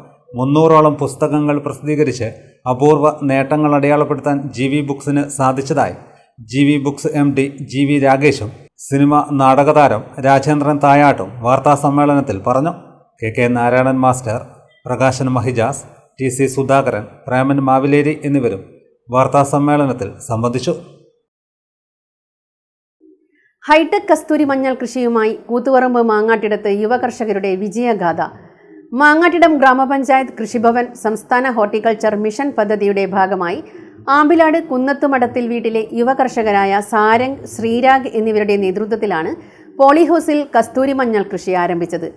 300ഓളം പുസ്തകങ്ങൾ പ്രസിദ്ധീകരിച്ച് അപൂർവ നേട്ടങ്ങൾ അടയാളപ്പെടുത്താൻ GB ബുക്സിന് സാധിച്ചതായി GB ബുക്സ് MD GV രാഗേഷും സിനിമ നാടകതാരം രാജേന്ദ്രൻ തായാട്ടും വാർത്താസമ്മേളനത്തിൽ പറഞ്ഞു. KK Narayanan master, Prakashan Mahijas, TC Sudhakaran, Preman Mavileri എന്നിവരും വാർത്താസമ്മേളനത്തിൽ സംബന്ധിച്ചു. ഹൈടെക് കസ്തൂരി മഞ്ഞൾ കൃഷിയുമായി കൂത്തുപറമ്പ് മാങ്ങാട്ടിടത്ത് യുവകർഷകരുടെ വിജയഗാഥ. മാങ്ങാട്ടിടം ഗ്രാമപഞ്ചായത്ത് കൃഷിഭവൻ സംസ്ഥാന ഹോർട്ടിക്കൾച്ചർ മിഷൻ പദ്ധതിയുടെ ഭാഗമായി ആമ്പിലാട് കുന്നത്തുമടത്തിൽ വീട്ടിലെ യുവകർഷകരായ സാരംഗ്, ശ്രീരാഗ് എന്നിവരുടെ നേതൃത്വത്തിലാണ് പോളിഹൗസിൽ കസ്തൂരി മഞ്ഞൾ കൃഷി ആരംഭിച്ചത്.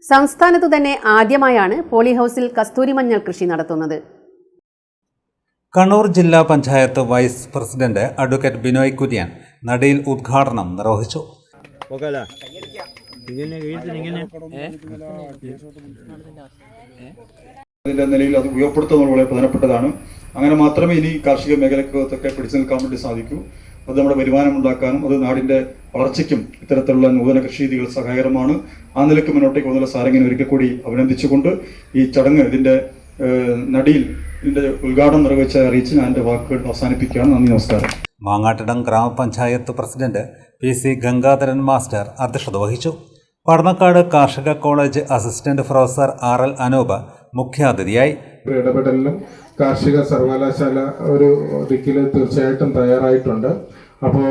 സംസ്ഥാനത്തു തന്നെ ആദ്യമായാണ് പോളിഹൗസിൽ കസ്തൂരി മഞ്ഞൾ കൃഷി നടത്തുന്നത്. കണ്ണൂർ ജില്ലാ panchayat vice president advocate Binoy Kurian നടയിൽ ഉദ്ഘാടനം നിർവഹിച്ചു. അതിൻ്റെ നിലയിൽ അത് ഉപയോഗപ്പെടുത്തുന്നത് വളരെ പ്രധാനപ്പെട്ടതാണ്. അങ്ങനെ മാത്രമേ ഇനി കാർഷിക മേഖലക്കൊക്കെ പിടിച്ചു നിൽക്കാൻ വേണ്ടി സാധിക്കൂ. അത് നമ്മുടെ വരുമാനം ഉണ്ടാക്കാനും അത് നാടിൻ്റെ വളർച്ചയ്ക്കും ഇത്തരത്തിലുള്ള നൂതന കൃഷി രീതികൾ സഹായകരമാണ്. ആ നിലയ്ക്ക് മുന്നോട്ടേക്ക് പോകുന്ന സാരംഗിനെ ഒരിക്കൽ കൂടി അഭിനന്ദിച്ചുകൊണ്ട് ഈ ചടങ്ങ് ഇതിൻ്റെ നടിയിൽ ഇതിൻ്റെ ഉദ്ഘാടനം നിർവഹിച്ച അറിയിച്ച് ഞാൻ എൻ്റെ വാക്കുകൾ അവസാനിപ്പിക്കുകയാണ്. നന്ദി, നമസ്കാരം. മാങ്ങാട്ടിടം ഗ്രാമപഞ്ചായത്ത് പ്രസിഡന്റ് PC ഗംഗാധരൻ മാസ്റ്റർ അധ്യക്ഷത വഹിച്ചു. പടന്നക്കാട് കാർഷിക college assistant professor RL Anoop മുഖ്യാതിഥിയായി. ഇടപെടലിനും കാർഷിക സർവകലാശാല ഒരു ദിക്കിൽ തീർച്ചയായിട്ടും തയ്യാറായിട്ടുണ്ട്. അപ്പോൾ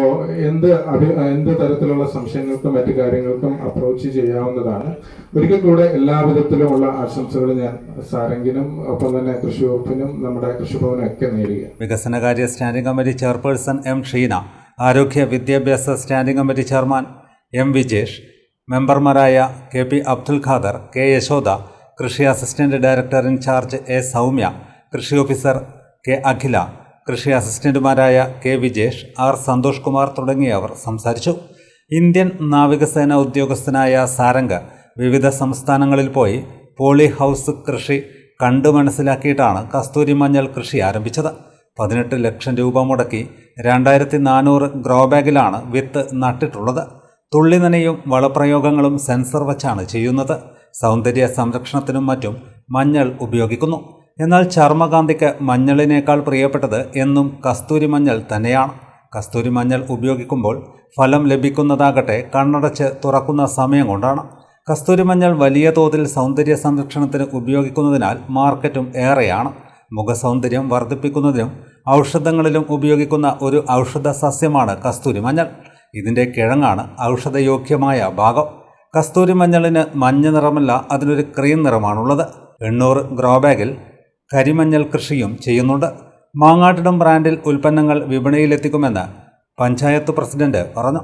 എന്ത് തരത്തിലുള്ള സംശയങ്ങൾക്കും മറ്റു കാര്യങ്ങൾക്കും അപ്രോച്ച് ചെയ്യാവുന്നതാണ്. ഒരിക്കൽ കൂടെ എല്ലാവിധത്തിലുമുള്ള ആശംസകൾ ഞാൻ സാരംഗിനും ഒപ്പം തന്നെ കൃഷി വകുപ്പിനും നമ്മുടെ കൃഷിഭവനും ഒക്കെ നേരുക. വികസനകാര്യ standing committee chairperson M Sheena, ആരോഗ്യ വിദ്യാഭ്യാസ standing committee chairman M Vijesh, മെമ്പർമാരായ KP അബ്ദുൽ ഖാദർ, K യശോദ, കൃഷി assistant director incharge A Soumya, കൃഷി ഓഫീസർ K അഖില, കൃഷി അസിസ്റ്റന്റുമാരായ K വിജേഷ്, R സന്തോഷ് കുമാർ തുടങ്ങിയവർ സംസാരിച്ചു. ഇന്ത്യൻ നാവികസേന ഉദ്യോഗസ്ഥനായ സാരംഗ് വിവിധ സംസ്ഥാനങ്ങളിൽ പോയി പോളി ഹൗസ് കൃഷി കണ്ടു മനസ്സിലാക്കിയിട്ടാണ് കസ്തൂരി മഞ്ഞൾ കൃഷി ആരംഭിച്ചത്. 18 ലക്ഷം രൂപ മുടക്കി 2400 ഗ്രോ ബാഗിലാണ് വിത്ത് നട്ടിട്ടുള്ളത്. തുള്ളി നനയും വളപ്രയോഗങ്ങളും സെൻസർ വച്ചാണ് ചെയ്യുന്നത്. സൗന്ദര്യ സംരക്ഷണത്തിനും മറ്റും മഞ്ഞൾ ഉപയോഗിക്കുന്നു. എന്നാൽ ചർമ്മകാന്തിക്ക് മഞ്ഞളിനേക്കാൾ പ്രിയപ്പെട്ടത് എന്നും കസ്തൂരി മഞ്ഞൾ തന്നെയാണ്. കസ്തൂരി മഞ്ഞൾ ഉപയോഗിക്കുമ്പോൾ ഫലം ലഭിക്കുന്നതാകട്ടെ കണ്ണടച്ച് തുറക്കുന്ന സമയം കൊണ്ടാണ്. കസ്തൂരി മഞ്ഞൾ വലിയ തോതിൽ സൗന്ദര്യ സംരക്ഷണത്തിന് ഉപയോഗിക്കുന്നതിനാൽ മാർക്കറ്റും ഏറെയാണ്. മുഖസൗന്ദര്യം വർദ്ധിപ്പിക്കുന്നതിനും ഔഷധങ്ങളിലും ഉപയോഗിക്കുന്ന ഒരു ഔഷധ സസ്യമാണ് കസ്തൂരി മഞ്ഞൾ. ഇതിൻ്റെ കിഴങ്ങാണ് ഔഷധയോഗ്യമായ ഭാഗം. കസ്തൂരി മഞ്ഞളിന് മഞ്ഞ നിറമല്ല, അതിനൊരു ക്രീം നിറമാണുള്ളത്. 800 ഗ്രോ ബാഗിൽ കരിമഞ്ഞൾ കൃഷിയും ചെയ്യുന്നുണ്ട്. മാങ്ങാട്ടിടം ബ്രാൻഡിൽ ഉൽപ്പന്നങ്ങൾ വിപണിയിലെത്തിക്കുമെന്ന് പഞ്ചായത്ത് പ്രസിഡന്റ് പറഞ്ഞു.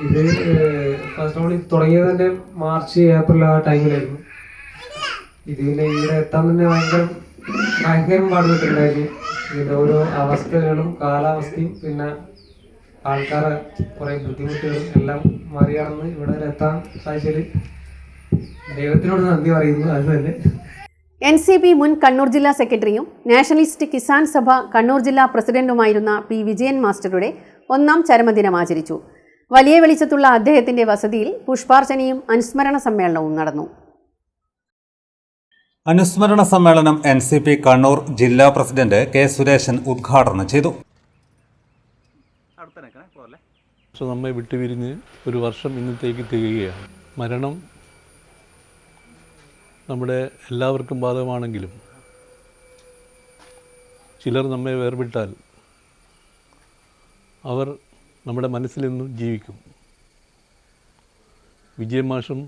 ഇത് ഫസ്റ്റ് ഓൾ തുടങ്ങിയത് തന്നെ മാർച്ച് ഏപ്രിൽ ആ ടൈമിലായിരുന്നു. ഇതിന് ഇവിടെ എത്താൻ തന്നെ ഭയങ്കര പാടുപെട്ടിട്ടുണ്ടായിരുന്നു. ഇതിൻ്റെ ഓരോ അവസ്ഥകളും കാലാവസ്ഥയും പിന്നെ ആൾക്കാരെ കുറേ ബുദ്ധിമുട്ടുകളും എല്ലാം മറികടന്ന് ഇവിടെ എത്താൻ സാധിച്ചത് ദൈവത്തിനോട് നന്ദി പറയുന്നു. അത് തന്നെ NCP മുൻ കണ്ണൂർ ജില്ലാ സെക്രട്ടറിയും നാഷണലിസ്റ്റ് കിസാൻ സഭ കണ്ണൂർ ജില്ലാ പ്രസിഡന്റുമായിരുന്ന P. വിജയൻ മാസ്റ്ററുടെ 1ാം ചരമദിനം ആചരിച്ചു. വലിയ വെളിച്ചത്തുള്ള അദ്ദേഹത്തിന്റെ വസതിയിൽ പുഷ്പാർച്ചനയും അനുസ്മരണ സമ്മേളനവും നടന്നു. അനുസ്മരണ സമ്മേളനം NCP കണ്ണൂർ ജില്ലാ പ്രസിഡന്റ് K. സുരേശൻ ഉദ്ഘാടനം ചെയ്തു. നമ്മെ വിട്ടുപിരിഞ്ഞ് ഒരു വർഷം ഇന്നത്തേക്ക് തികയുകയാണ്. മരണം നമ്മുടെ എല്ലാവർക്കും ബാധകമാണെങ്കിലും ചിലർ നമ്മെ വേർവിട്ടാൽ അവർ നമ്മുടെ മനസ്സിൽ നിന്നും ജീവിക്കും. വിജയൻ മാഷും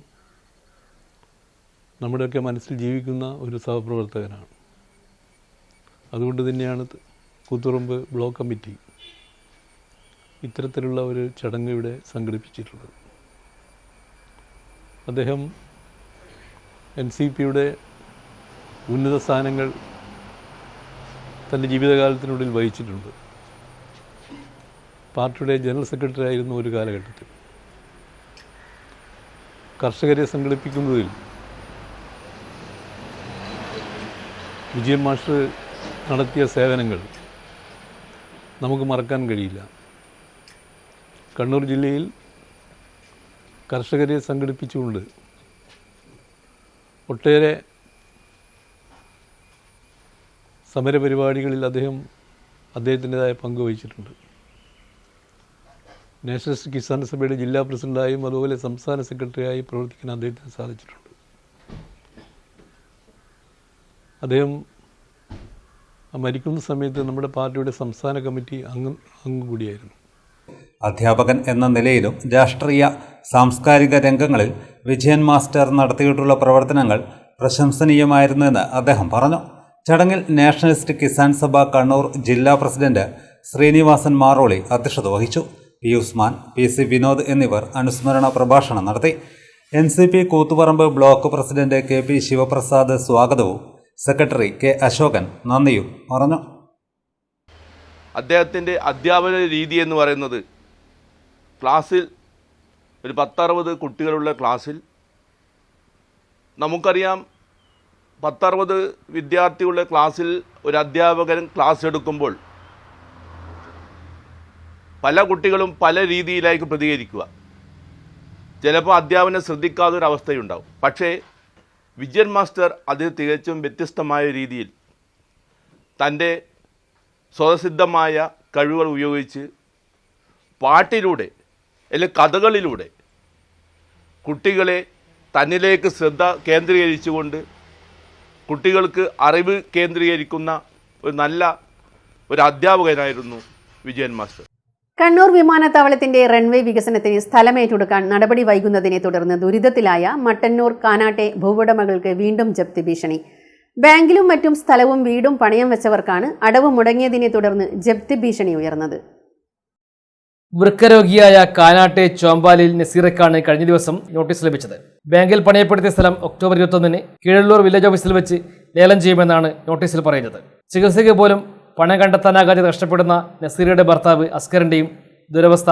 നമ്മുടെയൊക്കെ മനസ്സിൽ ജീവിക്കുന്ന ഒരു സഹപ്രവർത്തകനാണ്. അതുകൊണ്ട് തന്നെയാണ് കൂത്തുപറമ്പ് ബ്ലോക്ക് കമ്മിറ്റി ഇത്തരത്തിലുള്ള ഒരു ചടങ്ങ് ഇവിടെ സംഘടിപ്പിച്ചിട്ടുള്ളത്. അദ്ദേഹം NCPയുടെ ഉന്നത സ്ഥാനങ്ങൾ തൻ്റെ ജീവിതകാലത്തിനുള്ളിൽ വഹിച്ചിട്ടുണ്ട്. പാർട്ടിയുടെ ജനറൽ സെക്രട്ടറി ആയിരുന്നു ഒരു കാലഘട്ടത്തിൽ. കർഷകരെ സംഘടിപ്പിക്കുന്നതിൽ വിജയൻ മാസ്റ്റർ നടത്തിയ സേവനങ്ങൾ നമുക്ക് മറക്കാൻ കഴിയില്ല. കണ്ണൂർ ജില്ലയിൽ കർഷകരെ സംഘടിപ്പിച്ചുകൊണ്ട് ഒട്ടേറെ സമരപരിപാടികളിൽ അദ്ദേഹത്തിൻ്റെതായ പങ്ക് വഹിച്ചിട്ടുണ്ട്. നാഷണലിസ്റ്റ് കിസാൻ സഭയുടെ ജില്ലാ പ്രസിഡൻ്റായും അതുപോലെ സംസ്ഥാന സെക്രട്ടറിയായി പ്രവർത്തിക്കാൻ അദ്ദേഹത്തിന് സാധിച്ചിട്ടുണ്ട്. അദ്ദേഹം മരിക്കുന്ന സമയത്ത് നമ്മുടെ പാർട്ടിയുടെ സംസ്ഥാന കമ്മിറ്റി അംഗം കൂടിയായിരുന്നു. അധ്യാപകൻ എന്ന നിലയിലും രാഷ്ട്രീയ സാംസ്കാരിക രംഗങ്ങളിൽ വിജയൻ മാസ്റ്റർ നടത്തിയിട്ടുള്ള പ്രവർത്തനങ്ങൾ പ്രശംസനീയമായിരുന്നുവെന്ന് അദ്ദേഹം പറഞ്ഞു. ചടങ്ങിൽ നാഷണലിസ്റ്റ് കിസാൻ സഭ കണ്ണൂർ ജില്ലാ പ്രസിഡന്റ് ശ്രീനിവാസൻ മാറോളി അധ്യക്ഷത വഹിച്ചു. P. ഉസ്മാൻ, PC വിനോദ് എന്നിവർ അനുസ്മരണ പ്രഭാഷണം നടത്തി. NCP Koothuparamba block president KP Sivaprasad സ്വാഗതവും സെക്രട്ടറി K. അശോകൻ നന്ദിയും പറഞ്ഞു. അദ്ദേഹത്തിൻ്റെ അധ്യാപന രീതി എന്ന് പറയുന്നത് ക്ലാസ്സിൽ ഒരു 10-60 കുട്ടികളുള്ള ക്ലാസ്സിൽ നമുക്കറിയാം 10-60 വിദ്യാർത്ഥികളുടെ ക്ലാസ്സിൽ ഒരു അധ്യാപകൻ ക്ലാസ് എടുക്കുമ്പോൾ പല കുട്ടികളും പല രീതിയിലായിരിക്കും പ്രതികരിക്കുക. ചിലപ്പോൾ അധ്യാപനം ശ്രദ്ധിക്കാത്തൊരവസ്ഥയുണ്ടാവും. പക്ഷേ വിജയൻ മാസ്റ്റർ അത് തികച്ചും വ്യത്യസ്തമായ രീതിയിൽ തൻ്റെ സ്വതസിദ്ധമായ കഴിവുകൾ ഉപയോഗിച്ച് പാട്ടിലൂടെ അല്ലെങ്കിൽ കഥകളിലൂടെ കുട്ടികളെ തന്നിലേക്ക് ശ്രദ്ധ കേന്ദ്രീകരിച്ചുകൊണ്ട് കുട്ടികൾക്ക് അറിവ് കേന്ദ്രീകരിക്കുന്ന ഒരു അധ്യാപകനായിരുന്നു വിജയൻ മാസ്റ്റർ. കണ്ണൂർ വിമാനത്താവളത്തിന്റെ റൺവേ വികസനത്തിന് സ്ഥലമേറ്റെടുക്കാൻ നടപടി വൈകുന്നതിനെ തുടർന്ന് ദുരിതത്തിലായ മട്ടന്നൂർ കാനാട്ടെ ഭൂവുടമകൾക്ക് വീണ്ടും ജപ്തി ഭീഷണി. ബാങ്കിലും മറ്റും സ്ഥലവും വീടും പണയം വെച്ചവർക്കാണ് അടവ് മുടങ്ങിയതിനെ തുടർന്ന് ജപ്തി ഭീഷണി ഉയർന്നത്. വൃക്കരോഗിയായ കാനാട്ടെ ചോമ്പാലിൽ നസീറയ്ക്കാണ് കഴിഞ്ഞ ദിവസം നോട്ടീസ് ലഭിച്ചത്. ബാങ്കിൽ പണയപ്പെടുത്തിയ സ്ഥലം ഒക്ടോബർ 21 കീഴല്ലൂർ വില്ലേജ് ഓഫീസിൽ വെച്ച് ലേലം ചെയ്യുമെന്നാണ് നോട്ടീസിൽ പറയുന്നത്. ചികിത്സയ്ക്ക് പോലും പണം കണ്ടെത്താനാകാതെ കഷ്ടപ്പെടുന്ന നസീറയുടെ ഭർത്താവ് അസ്കറിന്റെയും ദുരവസ്ഥ,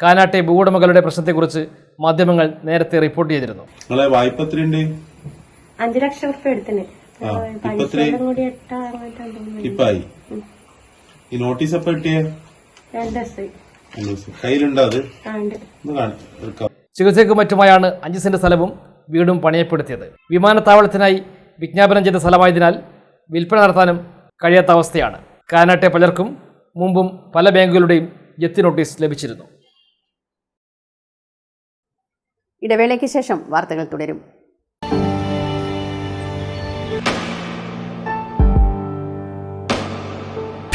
കാനാട്ടെ ഭൂവുടമകളുടെ പ്രശ്നത്തെക്കുറിച്ച് മാധ്യമങ്ങൾ നേരത്തെ റിപ്പോർട്ട് ചെയ്തിരുന്നു. 5 ലക്ഷം റുപ്യ എടുത്തിന് ഇപ്പായി ഈ നോട്ടീസ് എപ്പോ കിട്ടിയ കയ്യിലുണ്ടോ അത്? ചികിത്സയ്ക്ക് മറ്റുമായാണ് 5 സെന്റ് സ്ഥലവും വീടും പണയപ്പെടുത്തിയത്. വിമാനത്താവളത്തിനായി വിജ്ഞാപനം ചെയ്ത സ്ഥലമായതിനാൽ വിൽപ്പന നടത്താനും കഴിയാത്ത അവസ്ഥയാണ്. കാനാട്ടെ പലർക്കും മുമ്പും പല ബാങ്കുകളുടെയും ജപ്തി നോട്ടീസ് ലഭിച്ചിരുന്നു. ഇടവേളയ്ക്ക് ശേഷം വാർത്തകൾ തുടരും.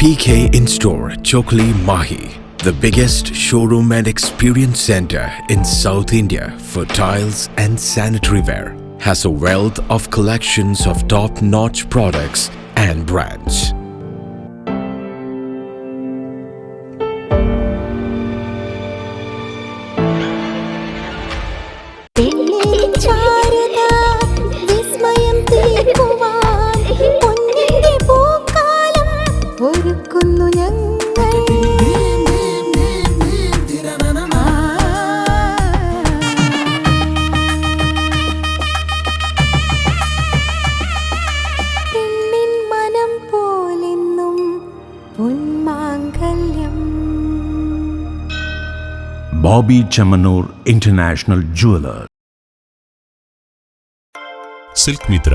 PK In-Store, Chokli, Mahi, the biggest showroom and experience center in South India for tiles and sanitary ware, has a wealth of collections of top-notch products and brands. Bobby Chamanur International Jeweler. Silk Mithra,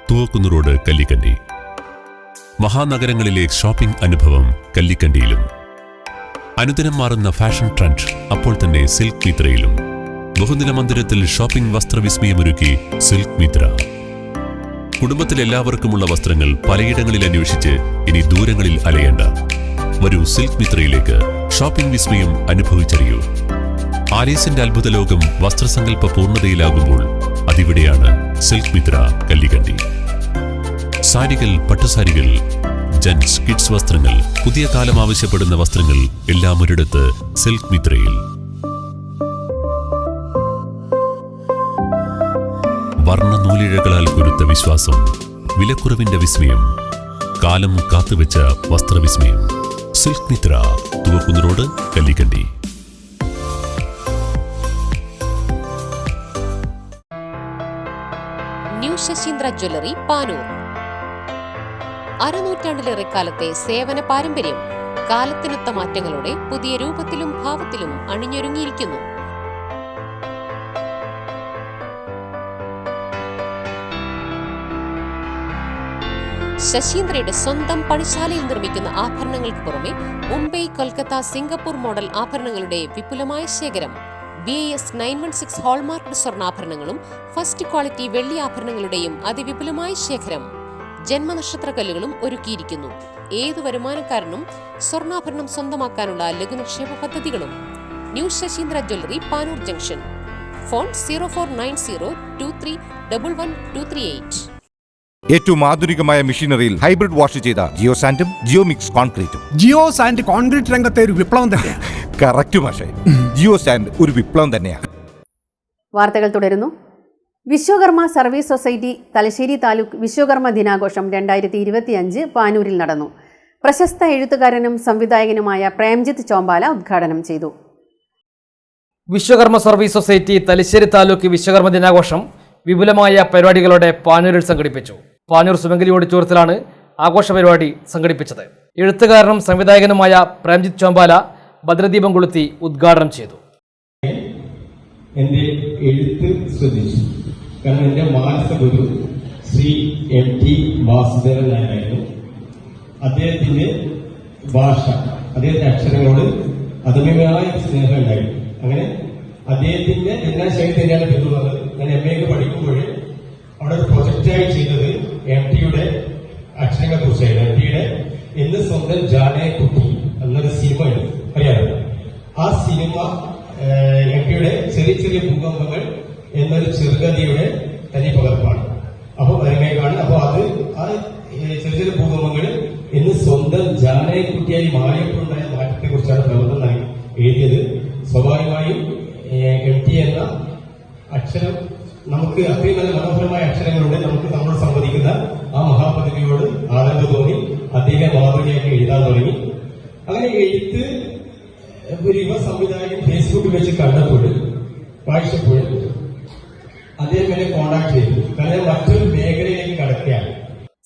Thuvakkunnu road, Kallikkandi. മഹാനഗരങ്ങളിലെ shopping അനുഭവം കല്ലിക്കണ്ടിയിലും. അനുദിനം മാറുന്ന fashion trend അപ്പോൾ തന്നെ silk മിത്രയിലും. ബഹുനില മന്ദിരത്തിൽ shopping വസ്ത്രവിസ്മയമൊരുക്കി silk Mitra. കുടുംബത്തിലെല്ലാവർക്കുമുള്ള വസ്ത്രങ്ങൾ പലയിടങ്ങളിൽ അന്വേഷിച്ച് ഇനി ദൂരങ്ങളിൽ അലയേണ്ട. വരൂ സിൽക്ക് മിത്രയിലേക്ക്. ഷോപ്പിംഗ് വിസ്മയം അനുഭവിച്ചറിയൂ. ആലീസിന്റെ അത്ഭുത ലോകം വസ്ത്രസങ്കല്പ പൂർണ്ണതയിലാകുമ്പോൾ അതിവിടെയാണ് സിൽക്ക് മിത്ര, കല്ലിക്കണ്ടി. സാരികൾ, പട്ടുസാരികൾ, ജെന്റ്സ്, കിഡ്സ് വസ്ത്രങ്ങൾ, പുതിയ കാലം ആവശ്യപ്പെടുന്ന വസ്ത്രങ്ങൾ എല്ലാം ഒരിടത്ത് സിൽക്ക് മിത്രയിൽ. വർണ്ണ നൂലിഴകളാൽ കുരുത്ത വിശ്വാസം, വിലക്കുറവിന്റെ വിസ്മയം, കാലം കാത്തുവെച്ച വസ്ത്രവിസ്മയം. Silk Mithra, Thuvakkunnu road, Kallikkandi. New Sasheendra jewellery, Panoor. അരനൂറ്റാണ്ടിലേറെ കാലത്തെ സേവന പാരമ്പര്യം കാലത്തിനൊത്ത മാറ്റങ്ങളോടെ പുതിയ രൂപത്തിലും ഭാവത്തിലും അണിഞ്ഞൊരുങ്ങിയിരിക്കുന്നു. ശശീന്ദ്രയുടെ സ്വന്തം പണിശാലയിൽ നിർമ്മിക്കുന്ന ആഭരണങ്ങൾക്ക് പുറമെ മുംബൈ, കൊൽക്കത്ത, സിംഗപ്പൂർ മോഡൽ ആഭരണങ്ങളുടെ വിപുലമായ ശേഖരം. BIS 916 ഹോൾമാർക്ക് സ്വർണ്ണാഭരണങ്ങളും ഫസ്റ്റ് ക്വാളിറ്റി വെള്ളി ആഭരണങ്ങളുടെയും അതിവിപുലമായ ശേഖരം. ജന്മനക്ഷത്രക്കല്ലുകളും ഒരുക്കിയിരിക്കുന്നു. ഏതു വരുമാനക്കാരനും സ്വർണ്ണാഭരണം സ്വന്തമാക്കാനുള്ള ലഘുനിക്ഷേപ പദ്ധതികളും. New Sasheendra jewellery, Panoor junction. Phone 049023112238. ഏറ്റവും ആധുനികമായ മെഷീനറിയിൽ ഹൈബ്രിഡ് വാഷ് ചെയ്ത ജിയോ സാൻഡും ജിയോ മിക്സ് കോൺക്രീറ്റും. ജിയോ സാൻഡ് കോൺക്രീറ്റ് രംഗത്തെ ഒരു വിപ്ലവം തന്നെയാണ്. കറക്റ്റ് മാഷേ, ജിയോ സാൻഡ് ഒരു വിപ്ലവം തന്നെയാണ്. വാർത്തകൾ തുടരുന്നു. വിശ്വകർമ്മ സർവീസ് സൊസൈറ്റി തലശ്ശേരി താലൂക്ക് വിശ്വകർമ്മ ദിനാഘോഷം 2025 പാനൂരിൽ നടന്നു. പ്രശസ്ത എഴുത്തുകാരനും സംവിധായകനുമായ പ്രേംജിത്ത് ചോമ്പാല ഉദ്ഘാടനം ചെയ്തു. വിശ്വകർമ്മ സർവീസ് സൊസൈറ്റി തലശ്ശേരി താലൂക്ക് വിശ്വകർമ്മ ദിനാഘോഷം വിപുലമായ പരിപാടികളോടെ പാനൂരിൽ സംഘടിപ്പിച്ചു. പാനൂർ സുമംഗലി ഓഡിറ്റോറിയത്തിലാണ് ആഘോഷ പരിപാടി സംഘടിപ്പിച്ചത്. എഴുത്തുകാരനും സംവിധായകനുമായ പ്രേംജിത്ത് ചോമ്പാല ഭദ്രദീപം കൊളുത്തി ഉദ്ഘാടനം ചെയ്തു. എൻ്റെ എഴുത്ത് ശ്രദ്ധിച്ചു. കാരണം എൻ്റെ മാനസ ഗുരു ശ്രീ MT വാസുദേവൻ നായരായിരുന്നു. അദ്ദേഹത്തിന്റെ ഭാഷ, അദ്ദേഹത്തിന്റെ അക്ഷരങ്ങളോട് അദമ്യമായ സ്നേഹം ഉണ്ടായിരുന്നു. അങ്ങനെ അദ്ദേഹത്തിന്റെ എല്ലാ ശൈലി തന്നെയാണ് പിന്തുടർന്നത്. ഞാൻ MA പഠിക്കുമ്പോൾ അവിടെ ഒരു പ്രൊജക്റ്റായി ചെയ്തത് MTയുടെ അക്ഷരങ്ങളെ കുറിച്ചായിരുന്നു. MTയുടെ എന്ന് സ്വന്തം ജാനകുട്ടി എന്നൊരു സിനിമ അറിയാമോ? ആ സിനിമ MTയുടെ ചെറിയ ചെറിയ ഭൂകമ്പങ്ങൾ എന്നൊരു ചെറുകഥയുടെ തനി പകർപ്പാണ്. അപ്പോൾ അതിനേക്കാണ്. അപ്പോൾ അത് ആ ചെറിയ ചെറിയ ഭൂകമ്പങ്ങൾ എന്ന് സ്വന്തം ജാനകുട്ടിയായി മാറിയപ്പോഴുണ്ടായ മാറ്റത്തെ കുറിച്ചാണ് പ്രബന്ധം എഴുതിയത്. സ്വാഭാവികമായും MT എന്ന അക്ഷരം നമുക്ക് അത്രയും നല്ല മനോഹരമായ അക്ഷരങ്ങളുടെ നമുക്ക് നമ്മളോട് സംവദിക്കുന്ന ആ മഹാപദവിയോട് ആദരവ് തോന്നി അദ്ദേഹം മാതൃകയാക്കി എഴുതാൻ തുടങ്ങി. അങ്ങനെ എഴുത്ത് ഒരു യുവ സംവിധായകൻ ഫേസ്ബുക്കിൽ വെച്ച് കണ്ടപ്പോൾ വായിച്ചപ്പോൾ അദ്ദേഹം എന്നെ കോണ്ടാക്ട് ചെയ്തു. കാരണം മറ്റൊരു മേഖലയിലേക്ക് കടക്കുകയാണ്.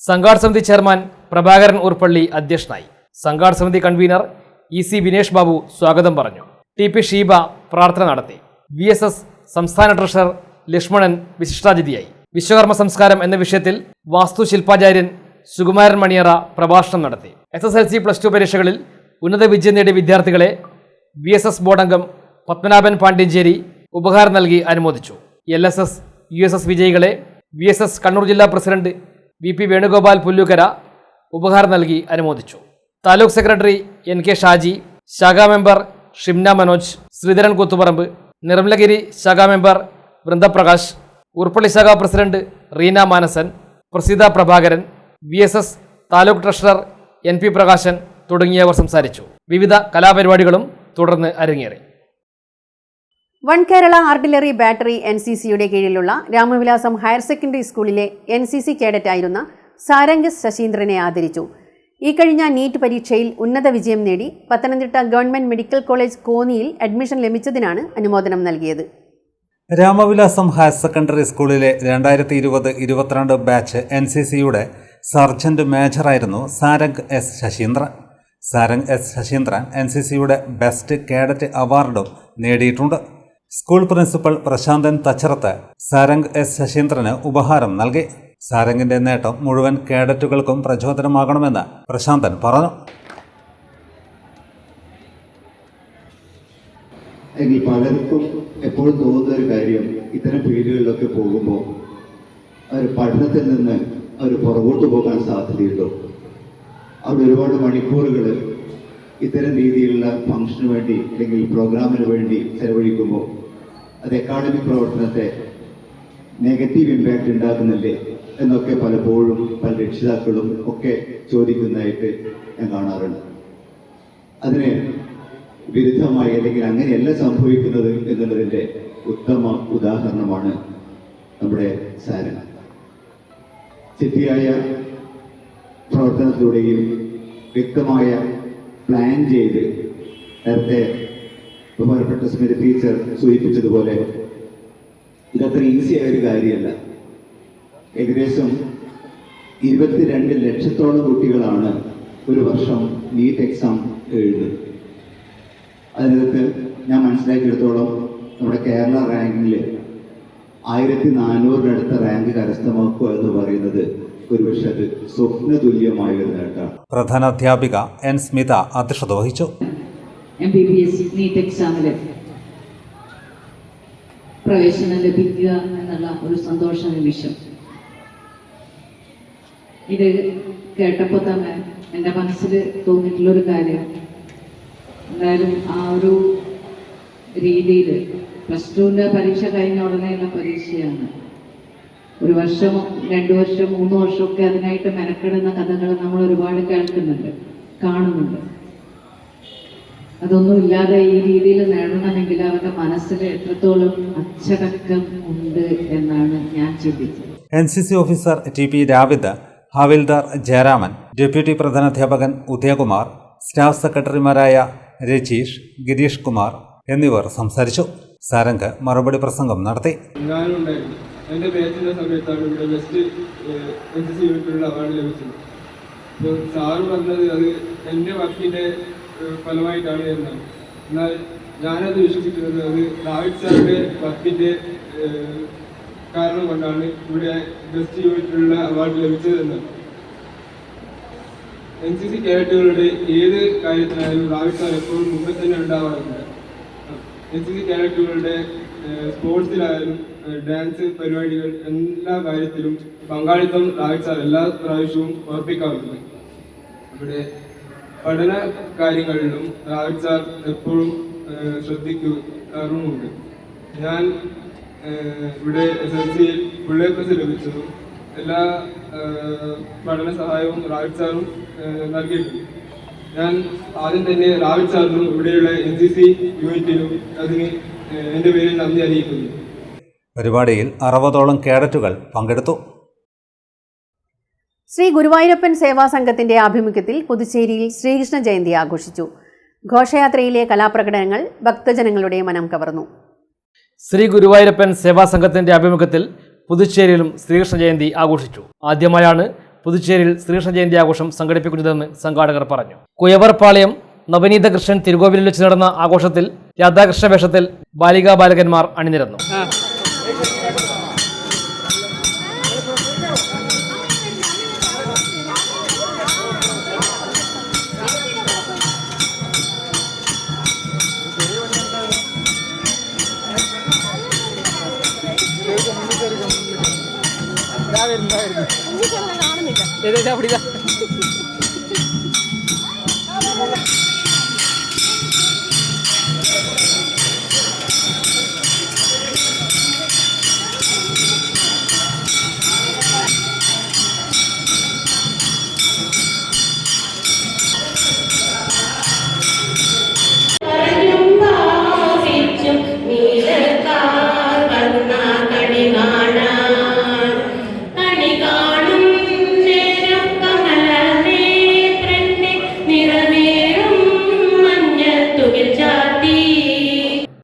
സംഘാടക സമിതി ചെയർമാൻ പ്രഭാകരൻ ഊർപ്പള്ളി അധ്യക്ഷനായി. സംഘാടക സമിതി കൺവീനർ EC വിനേഷ് ബാബു സ്വാഗതം പറഞ്ഞു. TP ഷീബ പ്രാർത്ഥന നടത്തി. VSS സംസ്ഥാന ട്രഷറർ ലക്ഷ്മണൻ വിശിഷ്ടാതിഥിയായി. വിശ്വകർമ്മ സംസ്കാരം എന്ന വിഷയത്തിൽ വാസ്തുശില്പാചാര്യൻ സുകുമാരൻ മണിയറ പ്രഭാഷണം നടത്തി. SSLC+2 പരീക്ഷകളിൽ ഉന്നത വിജയം നേടിയ വിദ്യാർത്ഥികളെ VSS ബോർഡ് അംഗം പത്മനാഭൻ പാണ്ഡ്യഞ്ചേരി ഉപഹാരം നൽകി അനുമോദിച്ചു. LSS USS വിജയികളെ VSS കണ്ണൂർ ജില്ലാ പ്രസിഡന്റ് VP വേണുഗോപാൽ പുല്ലൂക്കര ഉപഹാരം നൽകി അനുമോദിച്ചു. താലൂക്ക് സെക്രട്ടറി NK ഷാജി, ശാഖാ മെമ്പർ ഷിംന മനോജ്, ശ്രീധരൻ കൂത്തുപറമ്പ്, നിർമ്മലഗിരി ശാഖാ മെമ്പർ വൃന്ദപ്രകാശ്, ഉർപ്പള്ളി ശാഖാ president Reena Manasan, Praseetha Prabhakaran, VSS taluk treasurer NP Prakashan തുടങ്ങിയവർ സംസാരിച്ചു. വിവിധ കലാപരിപാടികളും തുടർന്ന് അരങ്ങേറി. വൺ കേരള ആർട്ടിലറി ബാറ്ററി NCCയുടെ കീഴിലുള്ള രാമവിലാസം ഹയർ സെക്കൻഡറി സ്കൂളിലെ NCC കേഡറ്റായിരുന്ന സാരംഗ് ശശീന്ദ്രനെ ആദരിച്ചു. ഈ കഴിഞ്ഞ നീറ്റ് പരീക്ഷയിൽ ഉന്നത വിജയം നേടി പത്തനംതിട്ട ഗവൺമെന്റ് മെഡിക്കൽ കോളേജ് കോന്നിയിൽ അഡ്മിഷൻ ലഭിച്ചതിനാണ് അനുമോദനം നൽകിയത്. രാമവിലാസം ഹയർ സെക്കൻഡറി സ്കൂളിലെ 2020-22 ബാച്ച് NCCയുടെ sergeant മേജറായിരുന്നു Sarang S Sasheendran. Sarang S Sasheendran NCCയുടെ ബെസ്റ്റ് കേഡറ്റ് അവാർഡും നേടിയിട്ടുണ്ട്. School principal Prasanthan Thacharath Sarang S ശശീന്ദ്രന് ഉപഹാരം നൽകി. സാരംഗിന്റെ നേട്ടം മുഴുവൻ കേഡറ്റുകൾക്കും പ്രചോദനമാകണമെന്ന് പ്രശാന്തൻ പറഞ്ഞു. ഇനി പലർക്കും എപ്പോഴും തോന്നുന്ന ഒരു കാര്യം, ഇത്തരം ഫീൽഡുകളിലൊക്കെ പോകുമ്പോൾ അവർ പഠനത്തിൽ നിന്ന് അവർ പുറകോട്ട് പോകാൻ സാധ്യതയുണ്ടോ? അവിടെ ഒരുപാട് മണിക്കൂറുകൾ ഇത്തരം രീതിയിലുള്ള ഫംഗ്ഷന് വേണ്ടി അല്ലെങ്കിൽ പ്രോഗ്രാമിന് വേണ്ടി ചെലവഴിക്കുമ്പോൾ അത് അക്കാഡമിക് പ്രവർത്തനത്തെ നെഗറ്റീവ് ഇമ്പാക്റ്റ് ഉണ്ടാക്കുന്നില്ലേ എന്നൊക്കെ പലപ്പോഴും പല രക്ഷിതാക്കളും ഒക്കെ ചോദിക്കുന്നതായിട്ട് ഞാൻ കാണാറുണ്ട്. അതിന് വിരുദ്ധമായി അല്ലെങ്കിൽ അങ്ങനെയല്ല സംഭവിക്കുന്നത് എന്നുള്ളതിൻ്റെ ഉത്തമ ഉദാഹരണമാണ് നമ്മുടെ സാരംഗ്. ചിട്ടയായ പ്രവർത്തനത്തിലൂടെയും വ്യക്തമായ പ്ലാൻ ചെയ്ത് നേരത്തെ ബഹുമാനപ്പെട്ട സ്മിത ടീച്ചർ സൂചിപ്പിച്ചതുപോലെ ഇതത്ര ഈസിയായ ഒരു കാര്യമല്ല. ഏകദേശം 22 ലക്ഷത്തോളം കുട്ടികളാണ് ഒരു വർഷം നീറ്റ് എക്സാം എഴുതുന്നത്. അതിനകത്ത് ഞാൻ മനസ്സിലാക്കിയെടുത്തോളം നമ്മുടെ കേരള റാങ്കിങ്ങിൽ 1400-അടുത്ത റാങ്ക് കരസ്ഥമാക്കുക എന്ന് പറയുന്നത് ഒരുപക്ഷെ അത് സ്വപ്നതുല്യമായ ഒരു നേട്ടമാണ്. പ്രധാനാധ്യാപിക N സ്മിത അധ്യക്ഷത വഹിച്ചു. MBBS നീറ്റ് എക്സാമിൽ പ്രവേശനം ലഭിക്കുക എന്നുള്ള ഒരു സന്തോഷ നിമിഷം ഇത് കേട്ടപ്പോൾ തന്നെ എൻ്റെ മനസ്സിൽ തോന്നിയിട്ടുള്ളൊരു കാര്യം, എന്തായാലും ആ ഒരു രീതിയിൽ +2ൻ്റെ പരീക്ഷ കഴിഞ്ഞ ഉടനെയുള്ള പരീക്ഷയാണ്. ഒരു വർഷം 2 വർഷം 3 വർഷമൊക്കെ അതിനായിട്ട് മെനക്കെടുന്ന കഥകൾ നമ്മൾ ഒരുപാട് കേൾക്കുന്നുണ്ട്, കാണുന്നുണ്ട്. അതൊന്നും ഇല്ലാതെ ഈ രീതിയിൽ നേടണമെങ്കിൽ അവരുടെ മനസ്സിൽ എത്രത്തോളം അച്ചടക്കം ഉണ്ട് എന്നാണ് ഞാൻ ചിന്തിച്ചത്. NCC ഓഫീസർ TP രാവിദ്, ഹവിൽദാർ ജയരാമൻ, ഡെപ്യൂട്ടി പ്രധാനാധ്യാപകൻ ഉദയകുമാർ, സ്റ്റാഫ് സെക്രട്ടറിമാരായ രജീഷ്, ഗിരീഷ് കുമാർ എന്നിവർ സംസാരിച്ചു. സാരംഗ് മറുപടി പ്രസംഗം നടത്തി. ഞാനുണ്ടായിരുന്നു. എൻ്റെ ബാച്ചിൻ്റെ സമയത്താണ് ഇവിടെ ബെസ്റ്റ് NCC യൂണിറ്റിലുള്ള അവാർഡ് ലഭിച്ചത്. അപ്പോൾ സാറ് പറഞ്ഞത് അത് എൻ്റെ വർക്കിൻ്റെ ഫലമായിട്ടാണ് എന്നാണ്. എന്നാൽ ഞാനത് വിശ്വസിക്കുന്നത് അത് രാവിഡ് സാറിൻ്റെ വർക്കിൻ്റെ കാരണം കൊണ്ടാണ് ഇവിടെ ബെസ്റ്റ് യൂണിറ്റിലുള്ള അവാർഡ് ലഭിച്ചതെന്നാണ്. NCC കേഡറ്റുകളുടെ ഏത് കാര്യത്തിനായാലും രാവിഡ് സാർ എപ്പോഴും മുമ്പ് തന്നെ ഉണ്ടാവാറുണ്ട്. NCC കേഡറ്റുകളുടെ സ്പോർട്സിലായാലും ഡാൻസ് പരിപാടികൾ എല്ലാ കാര്യത്തിലും പങ്കാളിത്തം രാവിഡ് സാർ എല്ലാ പ്രാവശ്യവും ഉറപ്പിക്കാറുണ്ട്. ഇവിടെ പഠന കാര്യങ്ങളിലും രാവിഡ് സാർ എപ്പോഴും ശ്രദ്ധിക്കാറുമുണ്ട്. ഞാൻ ഇവിടെ SSLCയിൽ ഫുൾ A+ ലഭിച്ചതും എല്ലാ പഠന സഹായവും രാവിഡ് സാറും നൽകിയിട്ടുണ്ട്. ഞാൻ ആദ്യം തന്നെ രാവിഡ് സാറിനും ഇവിടെയുള്ള NCC യൂണിറ്റിനും അതിന് എൻ്റെ പേരിൽ നന്ദി അറിയിക്കുന്നു. പരിപാടിയിൽ 60ഓളം കേഡറ്റുകൾ പങ്കെടുത്തു. ശ്രീ ഗുരുവായൂരപ്പൻ സേവാ സംഘത്തിന്റെ ആഭിമുഖ്യത്തിൽ പുതുച്ചേരിയിൽ ശ്രീകൃഷ്ണ ജയന്തി ആഘോഷിച്ചു. ഘോഷയാത്രയിലെ കലാപ്രകടനങ്ങൾ ഭക്തജനങ്ങളുടെ മനം കവർന്നു. ശ്രീ ഗുരുവായൂരപ്പൻ സേവാ സംഘത്തിന്റെ ആഭിമുഖ്യത്തിൽ പുതുച്ചേരിയിലും ശ്രീകൃഷ്ണ ജയന്തി ആഘോഷിച്ചു. ആദ്യമായാണ് പുതുച്ചേരിയിൽ ശ്രീകൃഷ്ണ ജയന്തി ആഘോഷം സംഘടിപ്പിക്കുന്നതെന്ന് സംഘാടകർ പറഞ്ഞു. കുയവർപാളയം നവനീത കൃഷ്ണൻ തിരുകോവിലിൽ വെച്ച് നടന്ന ആഘോഷത്തിൽ രാധാകൃഷ്ണ വേഷത്തിൽ ബാലികാ ബാലകന്മാർ അണിനിരന്നു.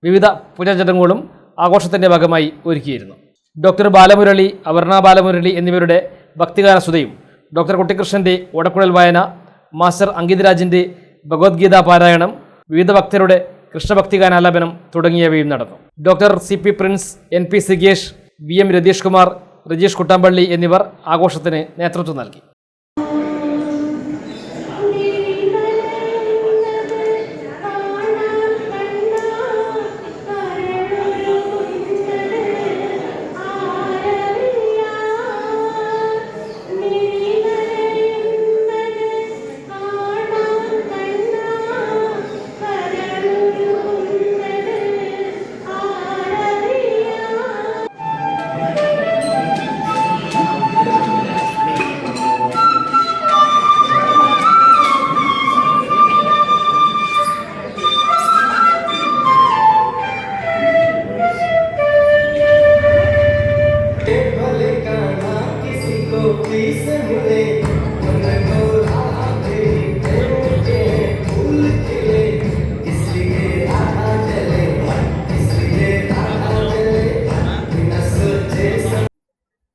വിവിധ പൂജാചടങ്ങുകളും ആഘോഷത്തിന്റെ ഭാഗമായി ഒരുക്കിയിരുന്നു. ഡോക്ടർ ബാലമുരളി, അപർണ ബാലമുരളി എന്നിവരുടെ ഭക്തിഗാനസുധയും ഡോക്ടർ കുട്ടിക്കൃഷ്ണന്റെ ഓടക്കുഴൽ വായന, മാസ്റ്റർ അങ്കിതരാജിന്റെ ഭഗവത്ഗീതാ പാരായണം, വിവിധ ഭക്തരുടെ കൃഷ്ണഭക്തിഗാനാലാപനം തുടങ്ങിയവയും നടന്നു. ഡോക്ടർ CP പ്രിൻസ്, NP സിഗേഷ്, VM രതീഷ് കുമാർ, രജീഷ് കുട്ടാമ്പള്ളി എന്നിവർ ആഘോഷത്തിന് നേതൃത്വം നൽകി.